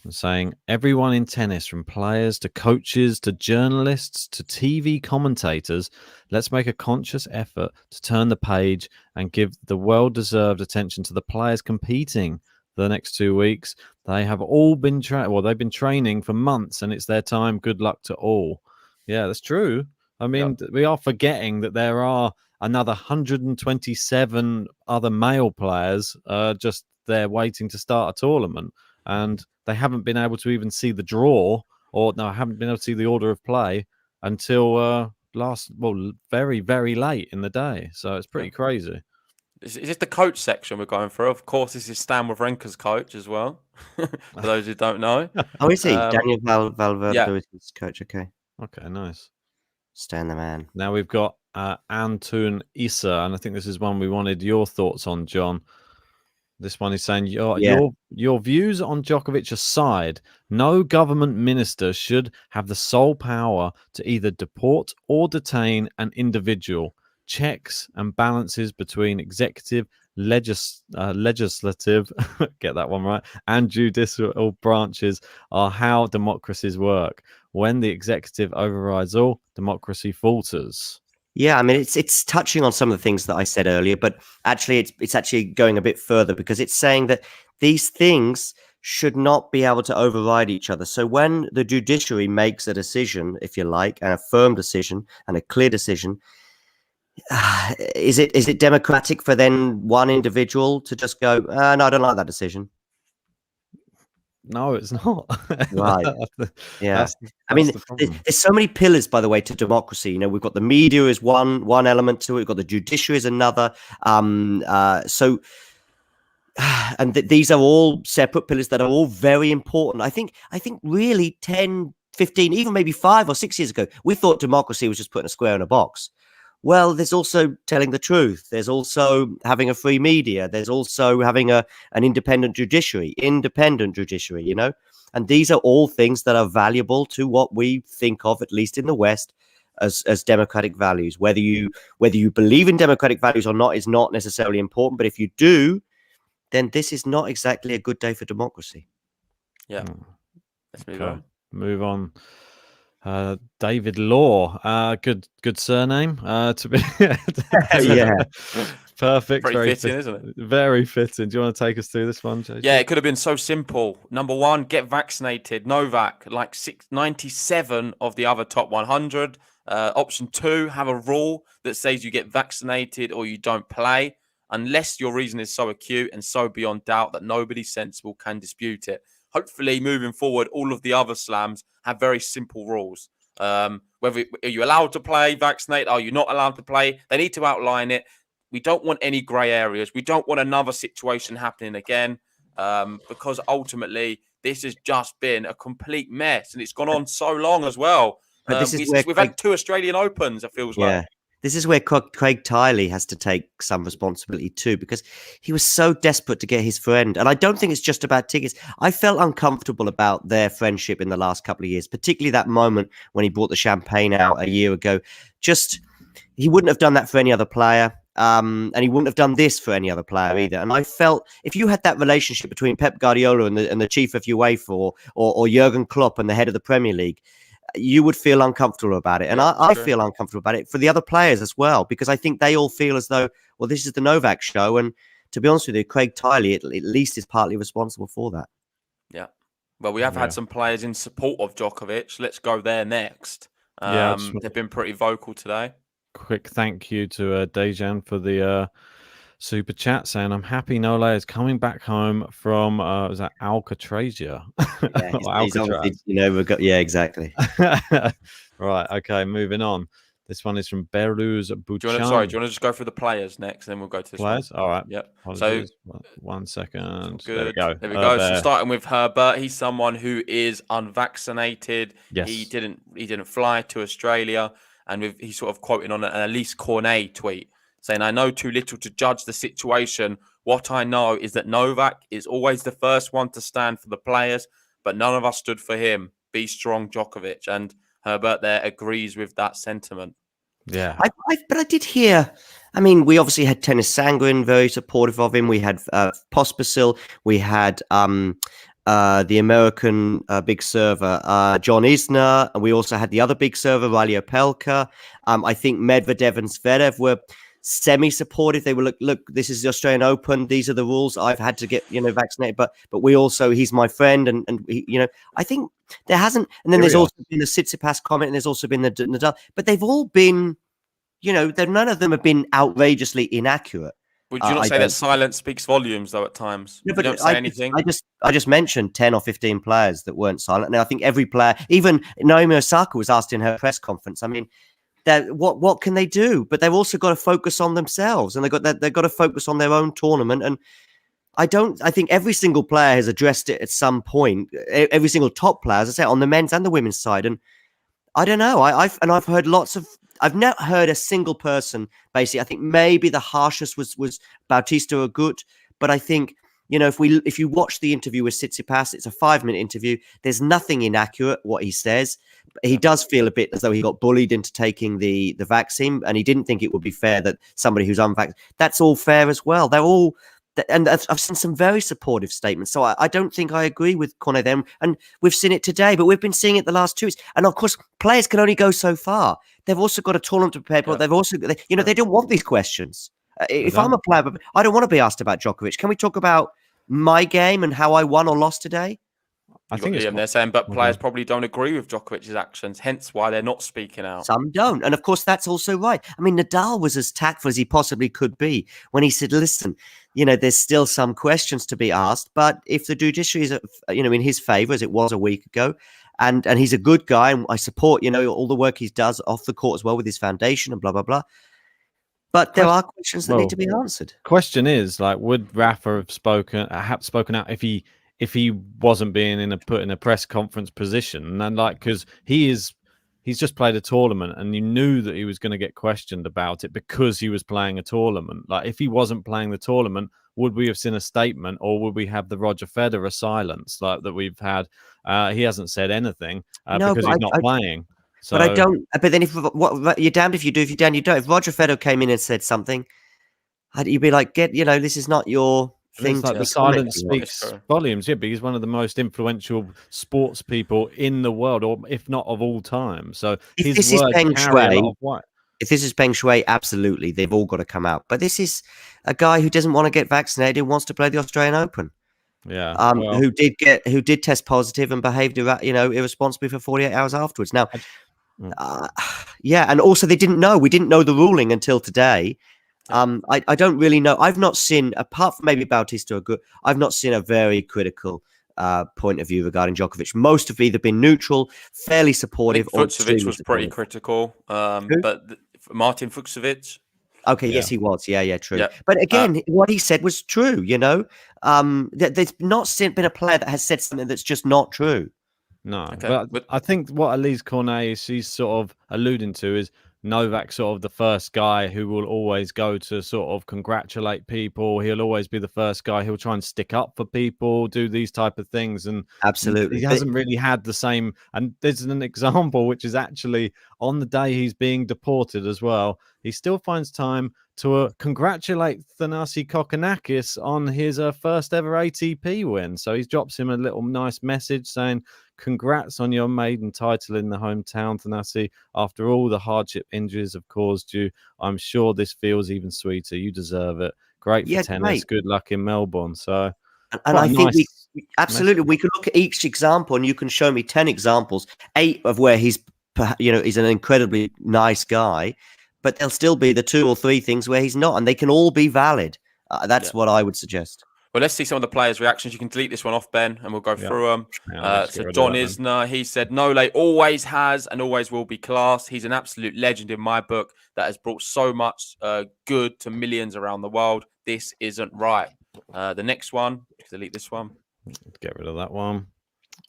saying, everyone in tennis, from players to coaches to journalists to TV commentators, let's make a conscious effort to turn the page and give the well-deserved attention to the players competing for the next 2 weeks. They have all been they've been training for months, and it's their time. Good luck to all. Yeah, that's true. I mean, we are forgetting that there are another 127 other male players just there waiting to start a tournament, and they haven't been able to even see the draw, haven't been able to see the order of play until very, very late in the day. So it's pretty crazy. Is this the coach section we're going through? Of course, this is Stan Wawrinka's coach as well, for those who don't know. Oh, is he? Daniel Valverde is his coach. Okay, nice. Stan the man. Now we've got Antun Issa, and I think this is one we wanted your thoughts on, John. This one is saying, your views on Djokovic aside, no government minister should have the sole power to either deport or detain an individual. Checks and balances between executive, legislative, get that one right, and judicial branches are how democracies work. When the executive overrides all, democracy falters. Yeah, I mean, it's touching on some of the things that I said earlier, but actually it's actually going a bit further, because it's saying that these things should not be able to override each other. So when the judiciary makes a decision, if you like, and a firm decision and a clear decision, is it democratic for then one individual to just go, no, I don't like that decision? No, it's not. Right. Yeah. I mean, there's so many pillars, by the way, to democracy. You know, we've got the media is one element to it. We've got the judiciary is another. And these are all separate pillars that are all very important. I think really 10, 15, even maybe 5 or 6 years ago, we thought democracy was just putting a square in a box. Well, there's also telling the truth. There's also having a free media. There's also having an independent judiciary, you know? And these are all things that are valuable to what we think of, at least in the West, as democratic values. Whether you believe in democratic values or not is not necessarily important. But if you do, then this is not exactly a good day for democracy. Yeah. Let's move on. Move on. David Law, good surname to be. Yeah, perfect. Very fitting, isn't it? Very fitting. Do you want to take us through this one, JJ? Yeah, it could have been so simple. Number one, get vaccinated. Novak, like 97 of the other top 100. Option 2, have a rule that says you get vaccinated or you don't play, unless your reason is so acute and so beyond doubt that nobody sensible can dispute it. Hopefully, moving forward, all of the other slams have very simple rules. Whether are you allowed to play, vaccinate? Are you not allowed to play? They need to outline it. We don't want any grey areas. We don't want another situation happening again, because ultimately this has just been a complete mess, and it's gone on so long as well. But this is where we've had 2 Australian Opens, it feels like. This is where Craig Tiley has to take some responsibility too, because he was so desperate to get his friend. And I don't think it's just about tickets. I felt uncomfortable about their friendship in the last couple of years, particularly that moment when he brought the champagne out a year ago. Just, he wouldn't have done that for any other player. And he wouldn't have done this for any other player either. And I felt if you had that relationship between Pep Guardiola and the chief of UEFA or Jurgen Klopp and the head of the Premier League, you would feel uncomfortable about it. And I feel uncomfortable about it for the other players as well, because I think they all feel as though, well, this is the Novak show. And to be honest with you, Craig Tiley at least is partly responsible for that. Yeah. Well, we have had some players in support of Djokovic. Let's go there next. They've been pretty vocal today. Quick thank you to Dejan for the super chat saying, I'm happy Nole is coming back home from was that Alcatrazia? Yeah, exactly. Right, okay, moving on. This one is from Beruz Buchan. Do you want to just go through the players next, and then we'll go to this players? One? All right. Yep. Apologies. So 1 second. Good. There we go. So starting with Herbert, he's someone who is unvaccinated. Yes. He didn't fly to Australia, and he's sort of quoting on an Elise Cornet tweet saying, I know too little to judge the situation. What I know is that Novak is always the first one to stand for the players, but none of us stood for him. Be strong, Djokovic. And Herbert there agrees with that sentiment. Yeah. But I did hear, I mean, we obviously had Tennis Sangren very supportive of him. We had Pospisil. We had the American big server, John Isner. And we also had the other big server, Riley Opelka. I think Medvedev and Zverev were semi-supportive. They were look, this is the Australian Open. These are the rules. I've had to get, vaccinated, but we also, he's my friend. And he, I think there hasn't, and then there's also been the Tsitsipas comment, and there's also been the Nadal, but they've all been, none of them have been outrageously inaccurate. Would you not say that silence speaks volumes though at times? No, but you don't say anything. I just mentioned 10 or 15 players that weren't silent. Now I think every player, even Naomi Osaka was asked in her press conference. I mean, what can they do? But they've also got to focus on themselves, and they've got to focus on their own tournament. And I think every single player has addressed it at some point. Every single top player, as I say, on the men's and the women's side. And I don't know. I've heard I've not heard a single person basically. I think maybe the harshest was Bautista Agut, but I think if you watch the interview with Tsitsipas, it's a 5-minute interview. There's nothing inaccurate what he says. He does feel a bit as though he got bullied into taking the vaccine, and he didn't think it would be fair that somebody who's unvaccinated. That's all fair as well. They're all, and I've seen some very supportive statements. So I don't think I agree with Cornet them, and we've seen it today, but we've been seeing it the last 2 weeks. And of course, players can only go so far. They've also got a tournament to prepare, but they've also, they don't want these questions. If I'm a player, I don't want to be asked about Djokovic. Can we talk about my game and how I won or lost today? I think they're saying, but players probably don't agree with Djokovic's actions, hence why they're not speaking out. Some don't, and of course that's also right. I mean, Nadal was as tactful as he possibly could be when he said, "Listen, there's still some questions to be asked, but if the judiciary is, in his favour, as it was a week ago, and he's a good guy, and I support, all the work he does off the court as well with his foundation and blah blah blah." But there are questions that need to be answered. Question is, would Rafa have spoken out if he wasn't being put in a press conference position? And because he is he's just played a tournament, and you knew that he was going to get questioned about it because he was playing a tournament. Like, if he wasn't playing the tournament, would we have seen a statement, or would we have the Roger Federer silence like that we've had? He hasn't said anything because he's not playing. So, but I don't. But then, you're damned if you do, if you're damned you don't. If Roger Federer came in and said something, you'd be like, this is not your thing. It's like the silence speaks volumes. Yeah, but he's one of the most influential sports people in the world, or if not of all time. So if this is Peng Shuai, if this is Peng Shuai, absolutely, they've all got to come out. But this is a guy who doesn't want to get vaccinated, who wants to play the Australian Open. Yeah, who did test positive and behaved, irresponsibly for 48 hours afterwards. Now, and also they didn't know. We didn't know the ruling until today. I don't really know. I've not seen, apart from maybe Bautista Agut, I've not seen a very critical point of view regarding Djokovic. Most have either been neutral, fairly supportive. Fucsovic was pretty critical, but Martin Fucsovic. Okay, yes, he was. Yeah, true. Yeah. But again, what he said was true. There's not been a player that has said something that's just not true. No, but I think what Elise Cornet she's sort of alluding to is Novak sort of the first guy who will always go to sort of congratulate people. He'll always be the first guy. He'll try and stick up for people, do these type of things. And absolutely, he hasn't really had the same. And there's an example, which is actually on the day he's being deported as well. He still finds time to congratulate Thanasi Kokkinakis on his first ever ATP win. So he drops him a little nice message saying, "Congrats on your maiden title in the hometown, Thanasi. After all the hardship injuries have caused you, I'm sure this feels even sweeter. You deserve it. Great for tennis. Mate. Good luck in Melbourne." So, and I think we can look at each example, and you can show me 10 examples, 8 of where he's an incredibly nice guy, but there'll still be the 2 or 3 things where he's not, and they can all be valid. That's what I would suggest. Well, let's see some of the players' reactions. You can delete this one off, Ben, and we'll go through them. So John Isner, he said, Nole always has and always will be class. He's an absolute legend in my book that has brought so much good to millions around the world. This isn't right. The next one, delete this one. Get rid of that one.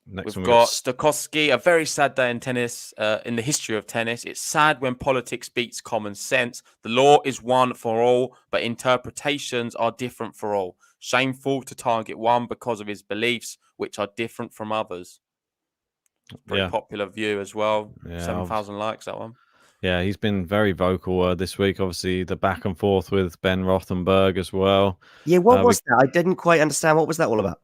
We've got Stokowski, a very sad day in tennis, in the history of tennis. It's sad when politics beats common sense. The law is one for all, but interpretations are different for all. Shameful to target one because of his beliefs, which are different from others. Very popular view as well. 7,000 likes, that one. Yeah, he's been very vocal this week. Obviously, the back and forth with Ben Rothenberg as well. Yeah, what was that? I didn't quite understand. What was that all about?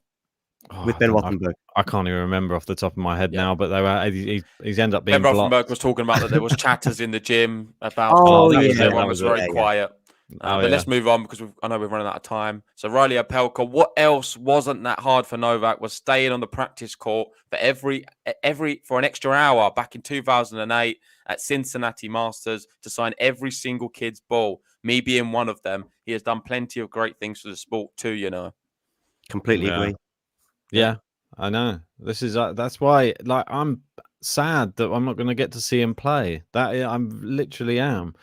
With Ben Rothenberg, I can't even remember off the top of my head now, but they were he's ended up being Ben Rothenberg blocked. was talking about that there was chatters in the gym about everyone was very quiet. But let's move on because I know we're running out of time. So Riley Opelka, what else wasn't that hard for Novak was staying on the practice court for an extra hour back in 2008 at Cincinnati Masters to sign every single kid's ball. Me being one of them, he has done plenty of great things for the sport too. Completely agree. Yeah, I know. This is that's why. Like, I'm sad that I'm not going to get to see him play. I'm literally am.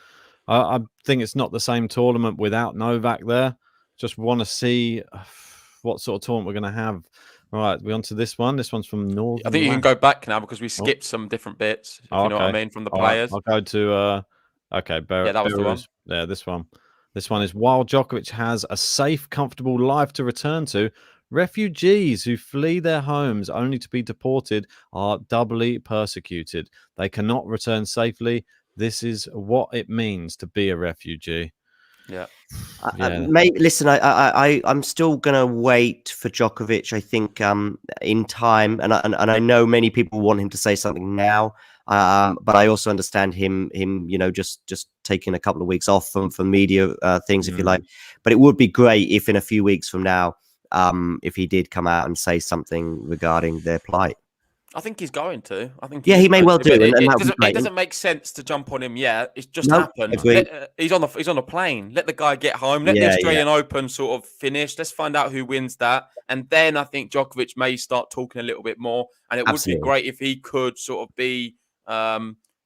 I think it's not the same tournament without Novak there. Just want to see what sort of tournament we're going to have. All right, we're on to this one. This one's from Northern. I think you can go back now because we skipped some different bits. If you know what I mean, from the players. I'll go to that was the one. Yeah, this one. This one is while Djokovic has a safe, comfortable life to return to, refugees who flee their homes only to be deported are doubly persecuted. They cannot return safely. This is what it means to be a refugee. Yeah. Mate, listen, I'm still gonna wait for Djokovic. I think in time, and I know many people want him to say something now. But I also understand him, just taking a couple of weeks off from media things, if you like. But it would be great if in a few weeks from now, if he did come out and say something regarding their plight. I think he's going to. I think he may well do. It doesn't make sense to jump on him yet. It's just happened. He's on a plane. Let the guy get home. Let the Australian Open sort of finish. Let's find out who wins that, and then I think Djokovic may start talking a little bit more. And it would be great if he could sort of be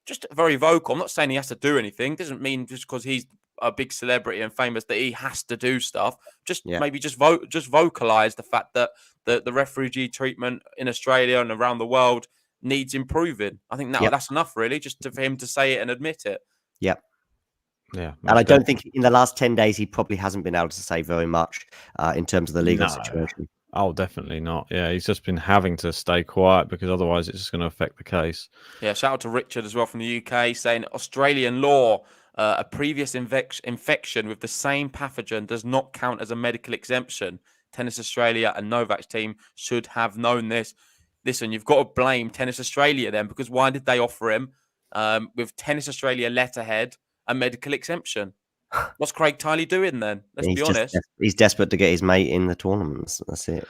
just very vocal. I'm not saying he has to do anything. Doesn't mean just because he's a big celebrity and famous that he has to do stuff. Maybe just vocalize the fact that the refugee treatment in Australia and around the world needs improving. I think that's enough, really, just for him to say it and admit it. Yep. Yeah. And I don't think in the last 10 days he probably hasn't been able to say very much in terms of the legal situation. Oh, definitely not. Yeah, he's just been having to stay quiet because otherwise it's just going to affect the case. Yeah, shout out to Richard as well from the UK saying Australian law, a previous infection with the same pathogen does not count as a medical exemption. Tennis Australia and Novak's team should have known this. Listen, you've got to blame Tennis Australia then, because why did they offer him with Tennis Australia letterhead a medical exemption? What's Craig Tiley doing then? Let's be honest. He's desperate to get his mate in the tournaments. That's it.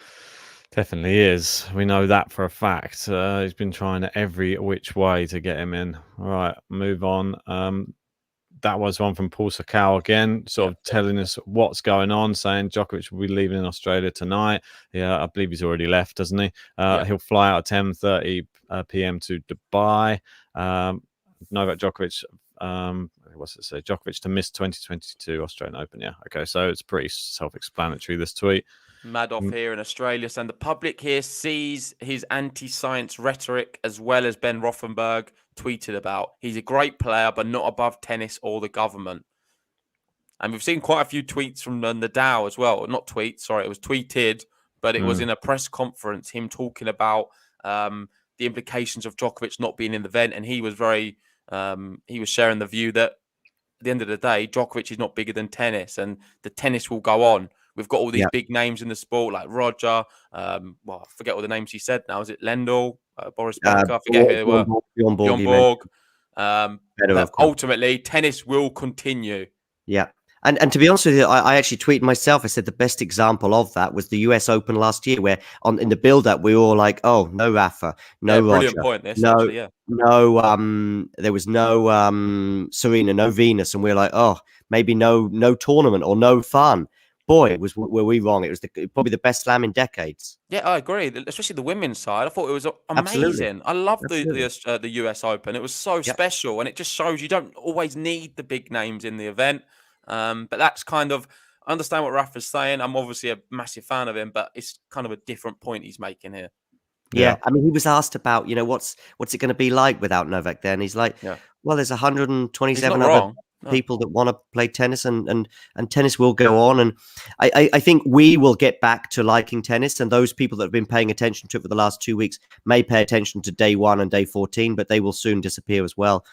Definitely is. We know that for a fact. He's been trying every which way to get him in. All right, move on. That was one from Paul Sakau again, sort of telling us what's going on, saying Djokovic will be leaving in Australia tonight. Yeah, I believe he's already left, doesn't he? He'll fly out at 10:30 p.m. to Dubai. Novak Djokovic, what's it say? Djokovic to miss 2022 Australian Open. Yeah, okay, so it's pretty self-explanatory, this tweet. Madoff here in Australia saying the public here sees his anti-science rhetoric as well as Ben Rothenberg tweeted about. He's a great player, but not above tennis or the government. And we've seen quite a few tweets from Nadal as well. Not tweets, sorry, it was tweeted, but it was in a press conference, him talking about the implications of Djokovic not being in the event. And he was he was sharing the view that at the end of the day, Djokovic is not bigger than tennis and the tennis will go on. We've got all these big names in the sport like Roger. I forget all the names he said now. Is it Lendl, Boris Becker? I forget who they were. Bjorn Borg. Ultimately, tennis will continue. Yeah. And to be honest with you, I actually tweeted myself. I said the best example of that was the US Open last year, where in the build-up we were all like, "Oh, no Rafa, no Roger, brilliant point. This, no, actually, there was no Serena, no Venus," and we were like, "Oh, maybe no tournament or no fun." Boy, were we wrong? It was probably the best slam in decades. Yeah, I agree. Especially the women's side. I thought it was amazing. Absolutely. I love the US Open. It was so special, and it just shows you don't always need the big names in the event. But that's kind of, I understand what Rafa's saying. I'm obviously a massive fan of him, but it's kind of a different point he's making here. Yeah. I mean, he was asked about, what's it going to be like without Novak there? And he's like, well, there's 127 other people that want to play tennis and tennis will go on. And I think we will get back to liking tennis, and those people that have been paying attention to it for the last 2 weeks may pay attention to day 1 and day 14, but they will soon disappear as well.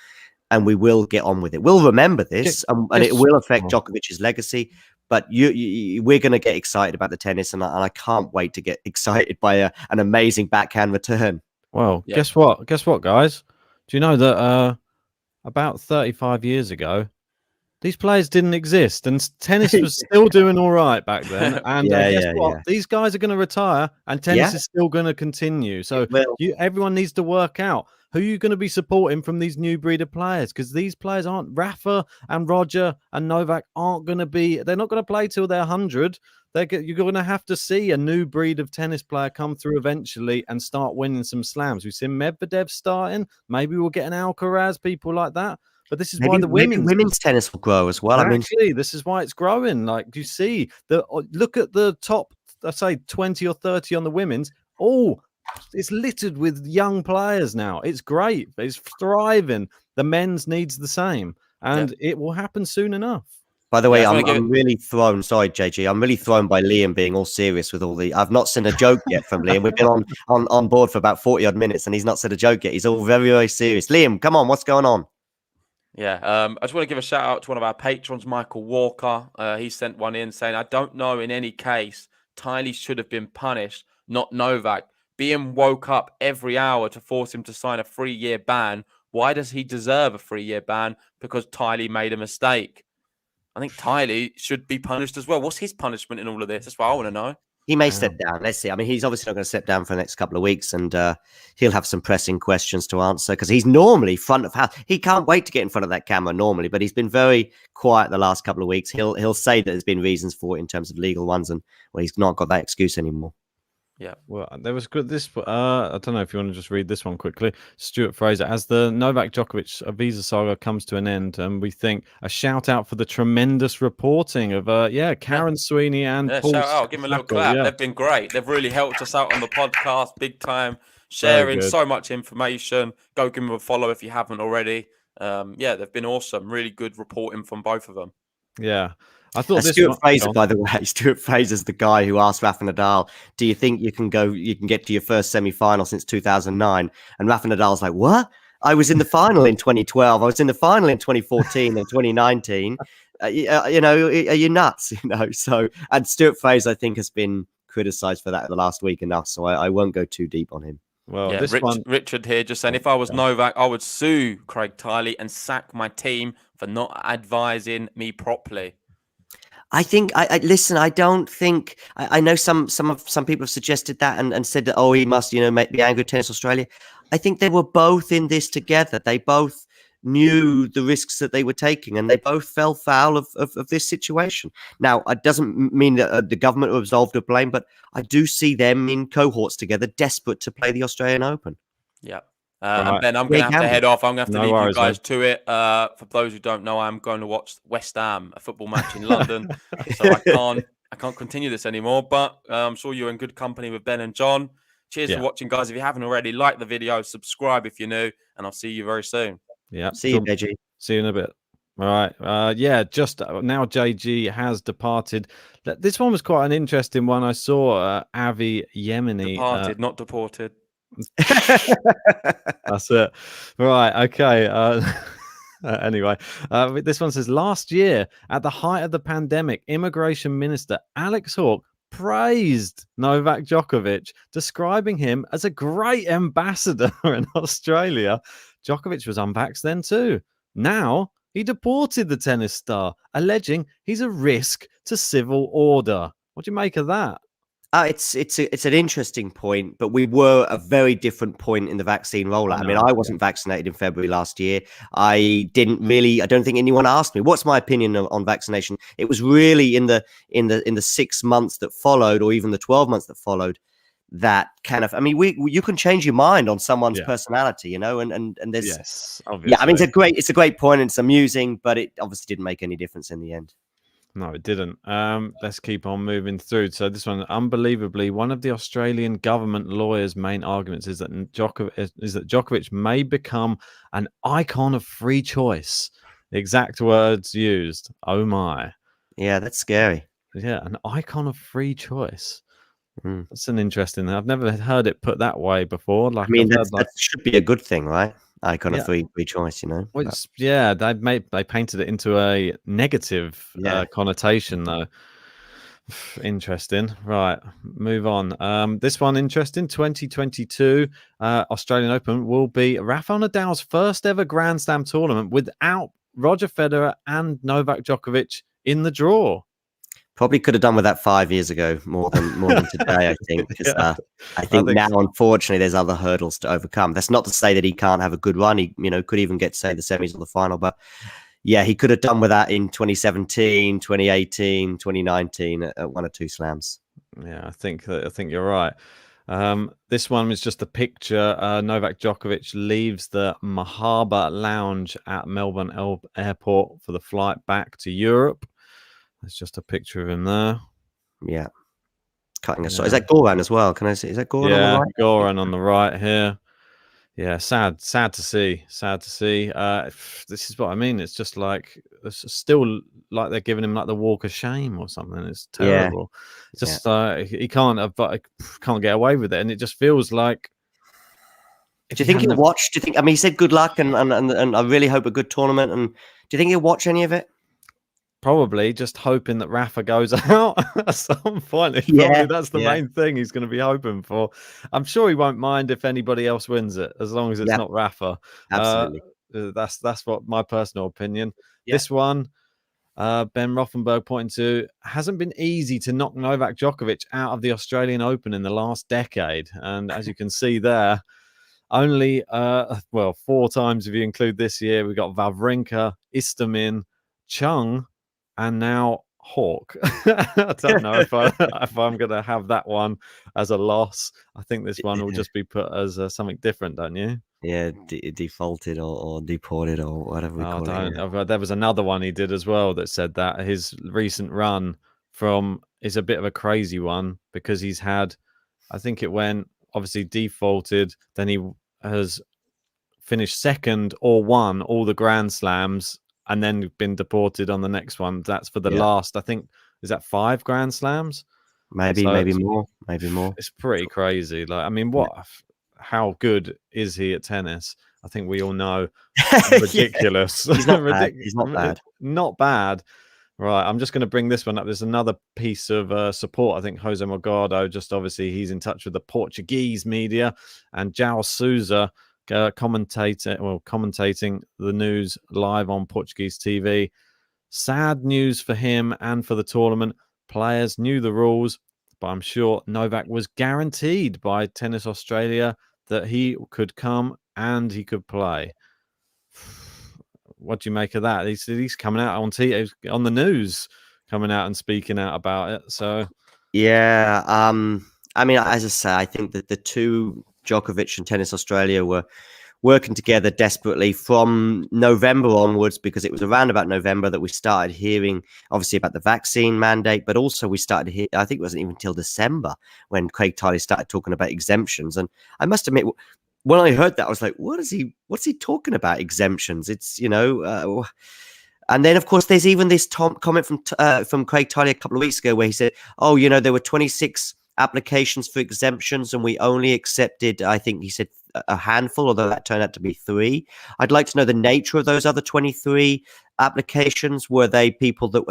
And we will get on with it. We'll remember this, and it will affect Djokovic's legacy. But we're going to get excited about the tennis, and I can't wait to get excited by an amazing backhand return. Well, guess what? Guess what, guys? Do you know that about 35 years ago, these players didn't exist, and tennis was still doing all right back then. And guess what? These guys are going to retire, and tennis is still going to continue. So everyone needs to work out who you're going to be supporting from these new breed of players, because these players aren't Rafa and Roger and Novak aren't going to be. They're not going to play till they're 100. You're going to have to see a new breed of tennis player come through eventually and start winning some slams. We've seen Medvedev starting. Maybe we'll get an Alcaraz, people like that. But this is why the women's tennis will grow as well. Exactly. I mean, this is why it's growing. Like, you see, look at the top, let's say 20 or 30 on the women's. Oh, it's littered with young players now. It's great. It's thriving. The men's needs the same, and it will happen soon enough. By the way, I'm really thrown. Sorry, JG. I'm really thrown by Liam being all serious with all the. I've not seen a joke yet from Liam. We've been on board for about 40 odd minutes, and he's not said a joke yet. He's all very, very serious. Liam, come on, what's going on? Yeah, I just want to give a shout out to one of our patrons, Michael Walker. He sent one in saying, "I don't know in any case Tiley should have been punished, not Novak. Being woke up every hour to force him to sign a 3-year ban. Why does he deserve a 3-year ban? Because Tiley made a mistake." I think Tiley should be punished as well. What's his punishment in all of this? That's what I want to know. He may step down. Let's see. I mean, he's obviously not going to step down for the next couple of weeks, and he'll have some pressing questions to answer because he's normally front of house. He can't wait to get in front of that camera normally, but he's been very quiet the last couple of weeks. He'll say that there's been reasons for it in terms of legal ones, and he's not got that excuse anymore. Yeah. Well, there was good. I don't know if you want to just read this one quickly. Stuart Fraser, as the Novak Djokovic visa saga comes to an end, and we think a shout out for the tremendous reporting of Karen Sweeney and Paul. Shout out, give them a little clap. They've been great. They've really helped us out on the podcast big time. sharing so much information. Go give them a follow if you haven't already. They've been awesome. Really good reporting from both of them. Yeah. I thought Stuart Fraser, by the way, Stuart Fraser's the guy who asked Rafa Nadal, do you think you can get to your first semi-final since 2009? And Rafa Nadal's like, what? I was in the final in 2012. I was in the final in 2014 and 2019. Are you nuts? So, and Stuart Fraser, I think, has been criticized for that in the last week enough. So I won't go too deep on him. Well, Richard here just saying, if I was Novak, I would sue Craig Tiley and sack my team for not advising me properly. I think I listen. I don't think I know some people have suggested that and said that he must be angry at Tennis Australia. I think they were both in this together. They both knew the risks that they were taking, and they both fell foul of this situation. Now, it doesn't mean that the government will absolve the blame, but I do see them in cohorts together, desperate to play the Australian Open. Yeah. And Ben, I'm going to have to head off. I'm going to have to leave you guys to it. For those who don't know, I'm going to watch West Ham, a football match in London. So I can't continue this anymore. But I'm sure you're in good company with Ben and John. Cheers for watching, guys. If you haven't already, like the video, subscribe if you're new, and I'll see you very soon. Yeah. See you, Veggie. See you in a bit. All right. Just now JG has departed. This one was quite an interesting one. I saw Avi Yemeni. Departed, not deported. That's it. Right. Okay. Anyway, this one says, last year, at the height of the pandemic, Immigration Minister Alex Hawke praised Novak Djokovic, describing him as a great ambassador in Australia. Djokovic was unvaxxed then too. Now he deported the tennis star, alleging he's a risk to civil order. What do you make of that? It's an interesting point, but we were a very different point in the vaccine rollout. I mean, I wasn't vaccinated in February last year. I don't think anyone asked me what's my opinion on vaccination. It was really in the 6 months that followed, or even the 12 months that followed, that kind of, I mean, you can change your mind on someone's personality, and there's obviously. I mean, it's a great point, and it's amusing, but it obviously didn't make any difference in the end. No, it didn't. Let's keep on moving through. So this one, unbelievably, one of the Australian government lawyers' main arguments is that Djokovic may become an icon of free choice. The exact words used. Oh my. Yeah, that's scary. Yeah, an icon of free choice. That's an interesting. I've never heard it put that way before. Like, I mean, that should be a good thing, right? Icon of free choice, they painted it into a negative connotation, though. Interesting. Right, move on. This one interesting. 2022 Australian Open will be Rafael Nadal's first ever Grand Slam tournament without Roger Federer and Novak Djokovic in the draw. Probably could have done with that 5 years ago more than today, I think. Because I think now, unfortunately, there's other hurdles to overcome. That's not to say that he can't have a good run. He, could even get, say, the semis or the final. But yeah, he could have done with that in 2017, 2018, 2019 at 1 or 2 slams. Yeah, I think you're right. This one was just a picture. Novak Djokovic leaves the Mahaba Lounge at Melbourne Airport for the flight back to Europe. There's just a picture of him there. Yeah. Cutting a shot. Is that Goran as well? Can I see? Is that Goran on the right? Goran on the right here. Yeah, sad to see. Sad to see. This is what I mean. It's just like, it's still like they're giving him like the walk of shame or something. It's terrible. Yeah. Just he can't get away with it. And it just feels like. Do you think he'll watch? Do you think? I mean, he said good luck and I really hope a good tournament. And do you think he'll watch any of it? Probably just hoping that Rafa goes out at some point. That's the main thing he's going to be hoping for. I'm sure he won't mind if anybody else wins it, as long as it's not Rafa. Absolutely. That's what my personal opinion. This one, Ben Rothenberg pointing to, hasn't been easy to knock Novak Djokovic out of the Australian Open in the last decade. And as you can see there, only 4 times if you include this year, we've got Wawrinka, Istomin, Chung, and now Hawke. I don't know if I'm going to have that one as a loss. I think this one will just be put as something different, don't you? Yeah, defaulted or deported or whatever we call it. There was another one he did as well that said that his recent run is a bit of a crazy one because he's had, I think it went obviously defaulted. Then he has finished second or won all the Grand Slams and then been deported on the next one. That's for the last, I think, is that 5 Grand Slams? Maybe more. It's pretty crazy. Like, I mean, how good is he at tennis? I think we all know. Ridiculous. He's not bad. He's not bad. Not bad. Right, I'm just going to bring this one up. There's another piece of support. I think Jose Morgado, just obviously he's in touch with the Portuguese media, and João Sousa commentating the news live on Portuguese TV. Sad news for him and for the tournament. Players knew the rules, but I'm sure Novak was guaranteed by Tennis Australia that he could come and he could play. What do you make of that? He's coming out on TV, on the news, coming out and speaking out about it. So, yeah. I mean, as I say, I think that the two, Djokovic and Tennis Australia, were working together desperately from November onwards, because it was around about November that we started hearing, obviously, about the vaccine mandate, but also we started to hear, I think it wasn't even until December when Craig Tiley started talking about exemptions. And I must admit, when I heard that, I was like, what's he talking about, exemptions? It's, and then, of course, there's even this comment from Craig Tiley a couple of weeks ago where he said, there were 26 applications for exemptions and we only accepted, I think he said, a handful, although that turned out to be 3. I'd like to know the nature of those other 23 applications. Were they people that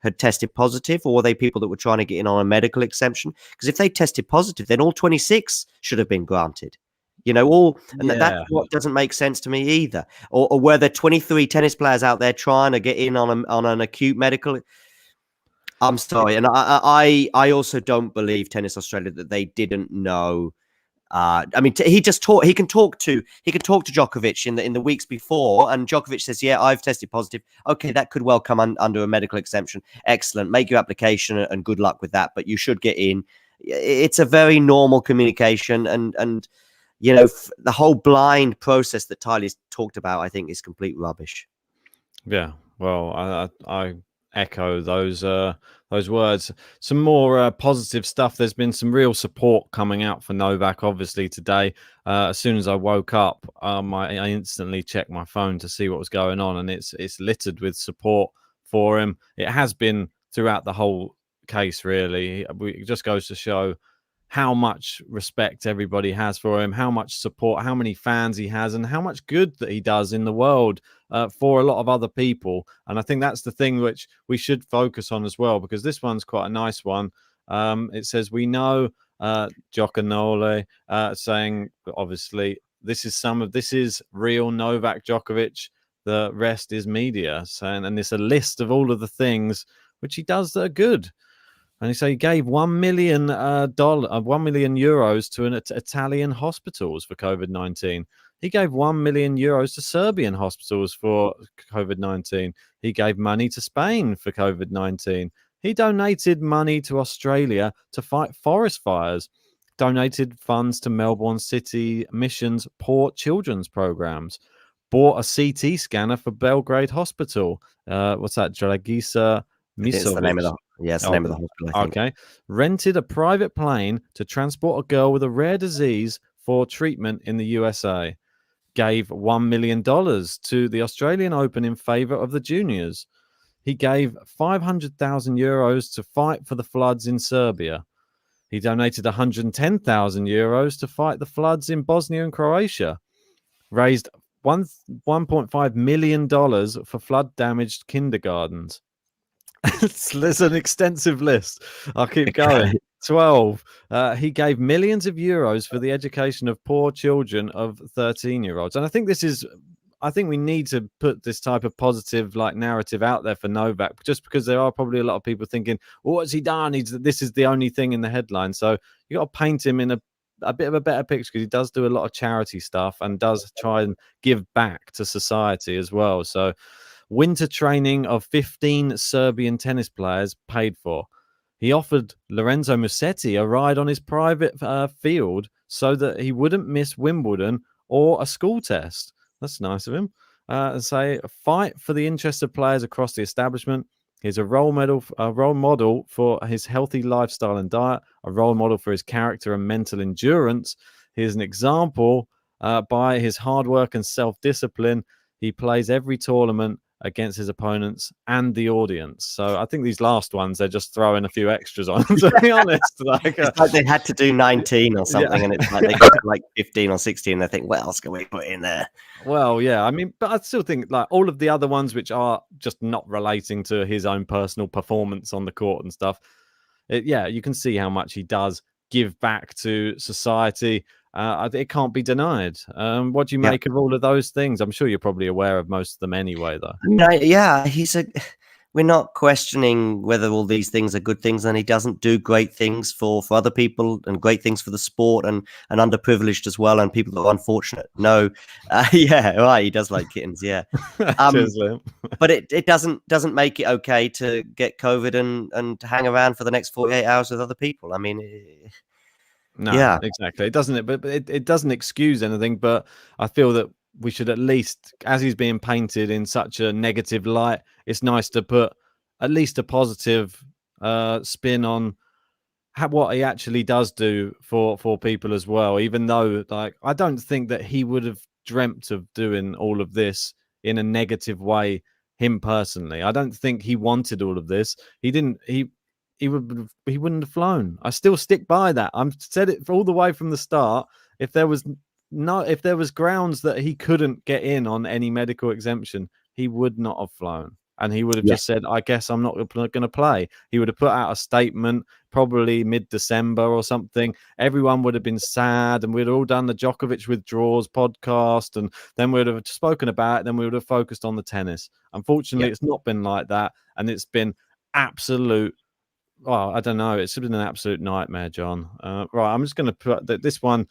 had tested positive, or were they people that were trying to get in on a medical exemption? Because if they tested positive, then all 26 should have been granted. That's what doesn't make sense to me either. Or were there 23 tennis players out there trying to get in on an acute medical? I'm sorry, and I also don't believe Tennis Australia that they didn't know. I mean, he can talk to Djokovic in the weeks before, and Djokovic says, "Yeah, I've tested positive. Okay, that could well come under a medical exemption. Excellent, make your application and good luck with that. But you should get in." It's a very normal communication, and the whole blind process that Tyler's talked about, I think, is complete rubbish. Yeah, well, I echo those words. Some more positive stuff. There's been some real support coming out for Novak, obviously, today. As soon as I woke up, I instantly checked my phone to see what was going on, and it's littered with support for him. It has been throughout the whole case, really. It just goes to show how much respect everybody has for him, how much support, how many fans he has, and how much good that he does in the world for a lot of other people. And I think that's the thing which we should focus on as well, because this one's quite a nice one. It says, we know Djokovic saying, obviously, this is real Novak Djokovic. The rest is media. Saying, and it's a list of all of the things which he does that are good. And he gave €1 million to Italian hospitals for COVID-19. He gave €1 million to Serbian hospitals for COVID-19. He gave money to Spain for COVID-19. He donated money to Australia to fight forest fires. Donated funds to Melbourne City Mission's Poor Children's programs. Bought a CT scanner for Belgrade Hospital. What's that? Dragica Misovic. It's the name of the name of the hospital, I think. Okay. Rented a private plane to transport a girl with a rare disease for treatment in the USA. Gave $1 million to the Australian Open in favour of the juniors. He gave €500,000 to fight for the floods in Serbia. He donated €110,000 to fight the floods in Bosnia and Croatia. Raised $1.5 million for flood-damaged kindergartens. There's an extensive list. I'll keep going. 12. He gave millions of euros for the education of poor children of 13-year-olds. And I think we need to put this type of positive narrative out there for Novak, just because there are probably a lot of people thinking, well, what's he done? This is the only thing in the headline. So you got to paint him in a bit of a better picture, because he does do a lot of charity stuff and does try and give back to society as well. So winter training of 15 Serbian tennis players paid for. He offered Lorenzo Musetti a ride on his private field so that he wouldn't miss Wimbledon or a school test. That's nice of him. Fight for the interests of players across the establishment. He's a role model for his healthy lifestyle and diet, a role model for his character and mental endurance. He is an example by his hard work and self-discipline. He plays every tournament against his opponents and the audience. So I think these last ones, they're just throwing a few extras on, to be honest. It's like they had to do 19 or something, and it's like they got to like 15 or 16, and they think, what else can we put in there? Well, yeah, I mean, but I still think like all of the other ones which are just not relating to his own personal performance on the court and stuff, you can see how much he does give back to society. It can't be denied. What do you make of all of those things? I'm sure you're probably aware of most of them anyway, though. No, we're not questioning whether all these things are good things, and he doesn't do great things for other people and great things for the sport and underprivileged as well, and people that are unfortunate. No, he does like kittens, yeah. But it doesn't make it okay to get COVID and hang around for the next 48 hours with other people. I mean, no, exactly. It doesn't, but it doesn't excuse anything. But I feel that we should at least, as he's being painted in such a negative light, it's nice to put at least a positive spin on what he actually does do for people as well. Even though, like, I don't think that he would have dreamt of doing all of this in a negative way, him personally. I don't think he wanted all of this. He didn't. He wouldn't have flown. I still stick by that. I've said it all the way from the start. If there was grounds that he couldn't get in on any medical exemption, he would not have flown. And he would have just said, I guess I'm not going to play. He would have put out a statement probably mid-December or something. Everyone would have been sad, and we'd all done the Djokovic Withdraws podcast, and then we'd have spoken about it, then we would have focused on the tennis. Unfortunately, it's not been like that, and it's been absolute... Well, I don't know. It's been an absolute nightmare, John. Right, I'm just going to put this one.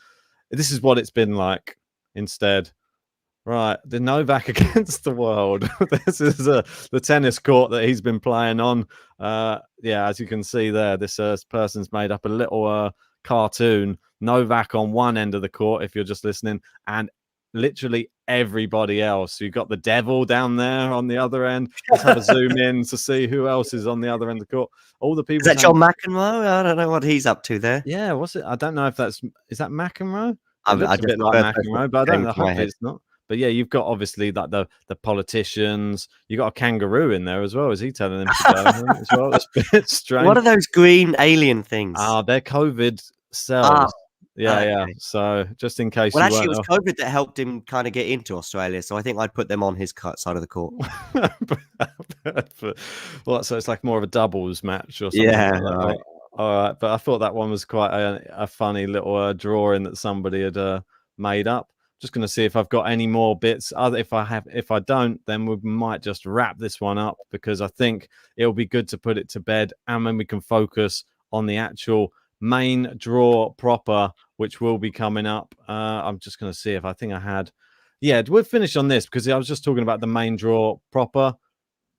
This is what it's been like instead. Right, the Novak against the world. This is the tennis court that he's been playing on. As you can see there, this person's made up a little cartoon. Novak on one end of the court, if you're just listening, and literally everybody else. You've got the devil down there on the other end. Let's have a zoom in to see who else is on the other end of the court. All the people. Is that John McEnroe? I don't know what he's up to there. Yeah, what's it? I don't know if is that McEnroe? I looks a bit like McEnroe, but I don't know. I hope it's not. But yeah, you've got obviously like the politicians. You got a kangaroo in there as well. Is he telling them to go as well? It's a bit strange. What are those green alien things? They're COVID cells. Yeah. So just in case. Well, actually, it was COVID that helped him kind of get into Australia. So I think I'd put them on his side of the court. Well, so it's like more of a doubles match or something. Yeah. Like all right. But I thought that one was quite a funny little drawing that somebody had made up. Just going to see if I've got any more bits. If I don't, then we might just wrap this one up, because I think it'll be good to put it to bed, and then we can focus on the actual main draw proper, which will be coming up. I'm just going to see if I think I had. Yeah, we'll finish on this because I was just talking about the main draw proper.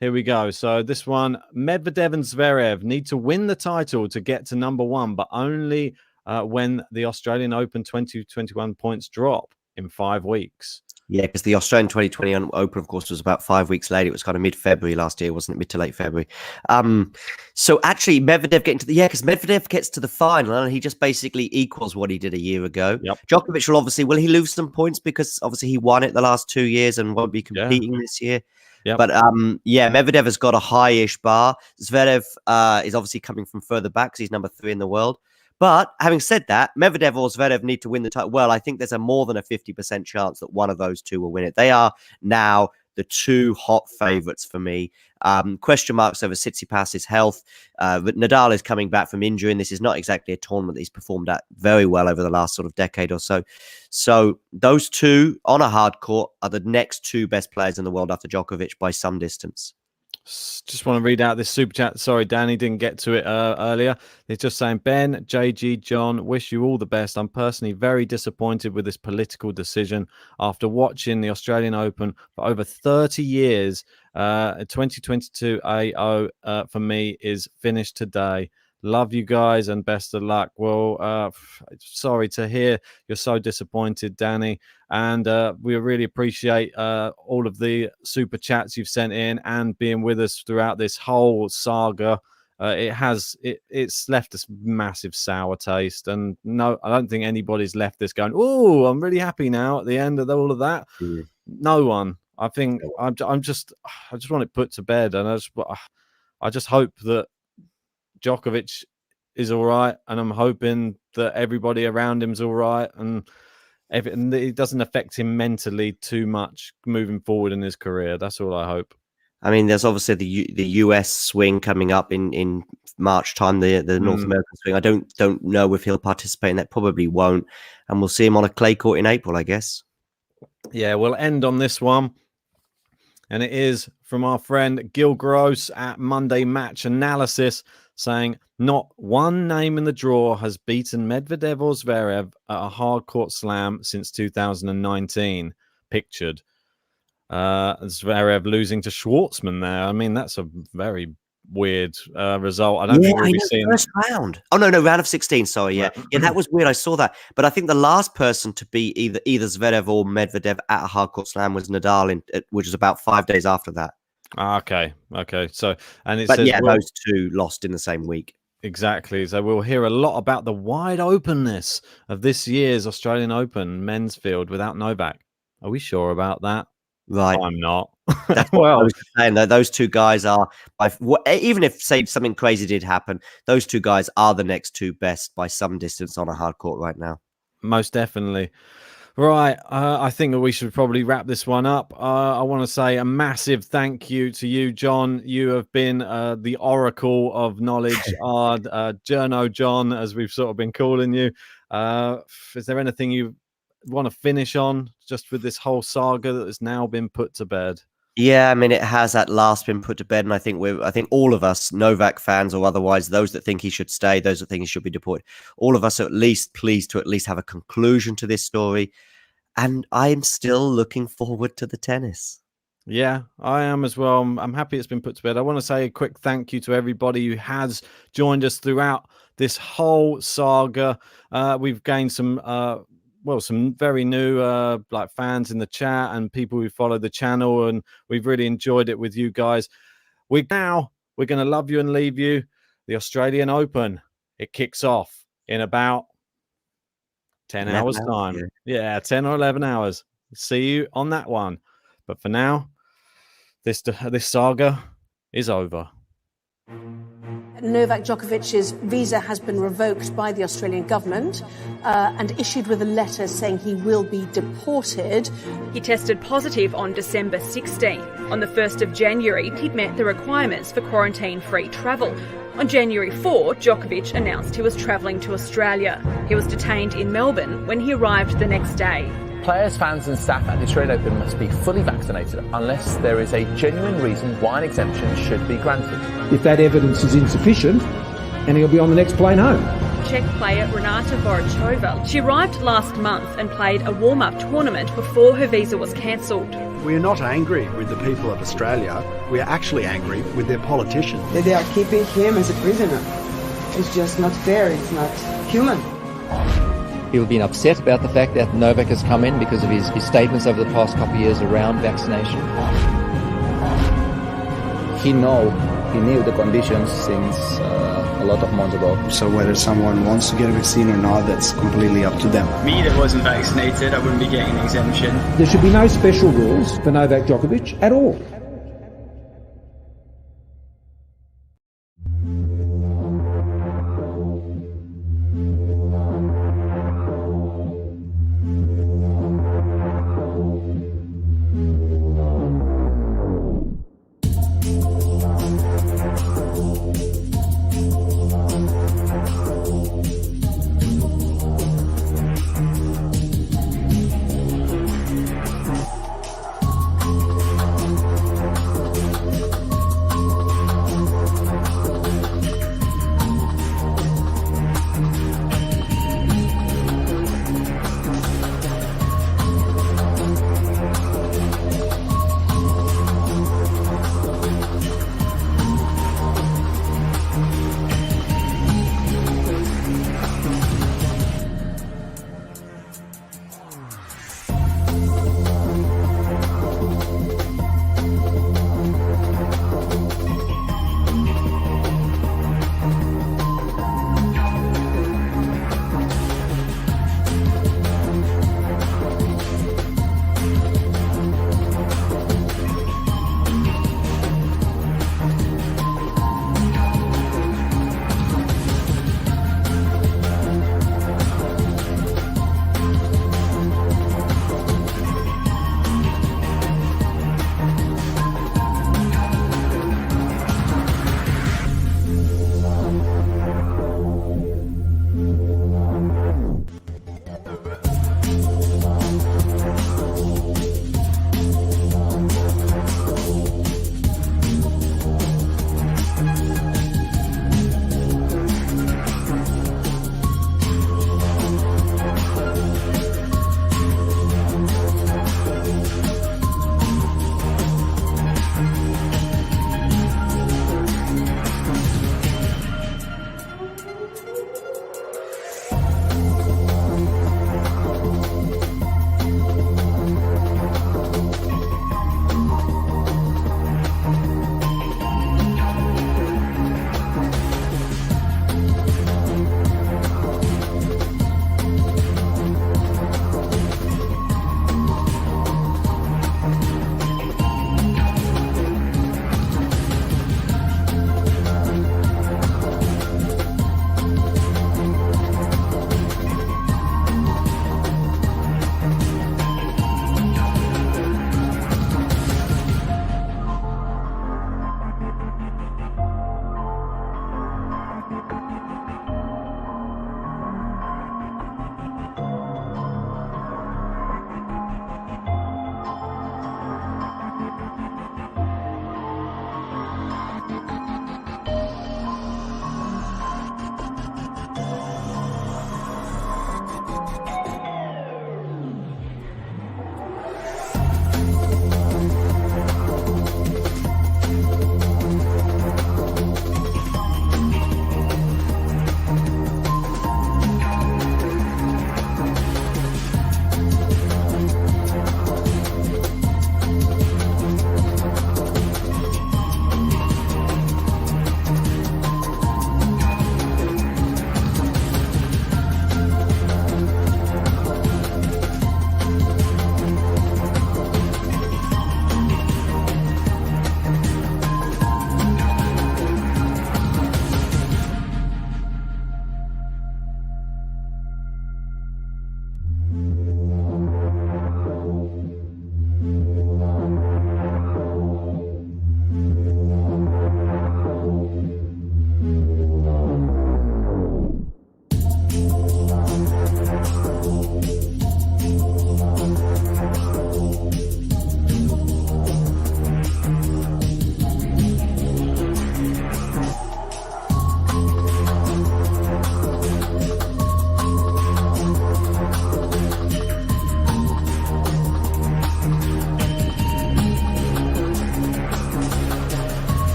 Here we go. So this one, Medvedev and Zverev need to win the title to get to number one, but only when the Australian Open 2021 points drop in 5 weeks. Yeah, because the Australian 2020 Open, of course, was about 5 weeks later. It was kind of mid-February last year, wasn't it? Mid to late February. So actually, Medvedev because Medvedev gets to the final and he just basically equals what he did a year ago. Yep. Djokovic will he lose some points because obviously he won it the last 2 years and won't be competing this year. Yep. But Medvedev has got a high-ish bar. Zverev is obviously coming from further back because he's number 3 in the world. But having said that, Medvedev or Zverev need to win the title. Well, I think there's a more than a 50% chance that one of those two will win it. They are now the two hot favourites for me. Question marks over Tsitsipas's health. But Nadal is coming back from injury, and this is not exactly a tournament that he's performed at very well over the last sort of decade or so. So those two on a hard court are the next two best players in the world after Djokovic by some distance. Just want to read out this super chat. Sorry, Danny didn't get to it earlier. It's just saying, Ben, JG, John, wish you all the best. I'm personally very disappointed with this political decision after watching the Australian Open for over 30 years. 2022 AO for me is finished today. Love you guys and best of luck. Well, sorry to hear you're so disappointed, Danny. And we really appreciate all of the super chats you've sent in and being with us throughout this whole saga. It's left us massive sour taste, and no, I don't think anybody's left this going, oh, I'm really happy now at the end of all of that. No one. I think I just want it put to bed, and I just hope that Djokovic is all right, and I'm hoping that everybody around him is all right, and it doesn't affect him mentally too much moving forward in his career. That's all I hope. I mean, there's obviously the US swing coming up in March time, the North American swing. I don't know if he'll participate in that. Probably won't, and we'll see him on a clay court in April, I guess. Yeah, we'll end on this one, and it is from our friend Gil Gross at Monday Match Analysis, saying not one name in the draw has beaten Medvedev or Zverev at a hard court slam since 2019. Pictured. Zverev losing to Schwartzman there. I mean, that's a very weird result. I don't think we'll be seeing first round. Oh no, round of 16. Sorry, yeah, that was weird. I saw that, but I think the last person to beat either Zverev or Medvedev at a hard court slam was Nadal, which was about 5 days after that. Okay. So, and it but says, yeah, those two lost in the same week. Exactly. So we'll hear a lot about the wide openness of this year's Australian Open men's field without Novak. Are we sure about that? Right. I'm not. That's what I was saying. Those two guys are, even if, say, something crazy did happen, those two guys are the next two best by some distance on a hard court right now. Most definitely. Right. I think that we should probably wrap this one up. I want to say a massive thank you to you, John. You have been the oracle of knowledge, Journo John, as we've sort of been calling you. Is there anything you want to finish on just with this whole saga that has now been put to bed? Yeah, I mean, it has at last been put to bed, and I think all of us, Novak fans or otherwise, those that think he should stay, those that think he should be deported, all of us are at least pleased to at least have a conclusion to this story. And I'm still looking forward to the tennis. Yeah, I am as well. I'm happy it's been put to bed. I want to say a quick thank you to everybody who has joined us throughout this whole saga. We've gained some very new fans in the chat and people who follow the channel, and we've really enjoyed it with you guys. We're going to love you and leave you. The Australian Open, it kicks off in about 10 hours time. Yeah, 10 or 11 hours. See you on that one. But for now, this saga is over. Novak Djokovic's visa has been revoked by the Australian government and issued with a letter saying he will be deported. He tested positive on December 16. On the 1st of January, he'd met the requirements for quarantine-free travel. On January 4, Djokovic announced he was travelling to Australia. He was detained in Melbourne when he arrived the next day. Players, fans and staff at the Australian Open must be fully vaccinated unless there is a genuine reason why an exemption should be granted. If that evidence is insufficient, and he'll be on the next plane home. Czech player Renata Vorochova. She arrived last month and played a warm-up tournament before her visa was cancelled. We are not angry with the people of Australia. We are actually angry with their politicians. They are keeping him as a prisoner. It's just not fair. It's not human. People have been upset about the fact that Novak has come in because of his statements over the past couple of years around vaccination. He knew the conditions since a lot of months ago. So whether someone wants to get a vaccine or not, that's completely up to them. Me that wasn't vaccinated, I wouldn't be getting an exemption. There should be no special rules for Novak Djokovic at all.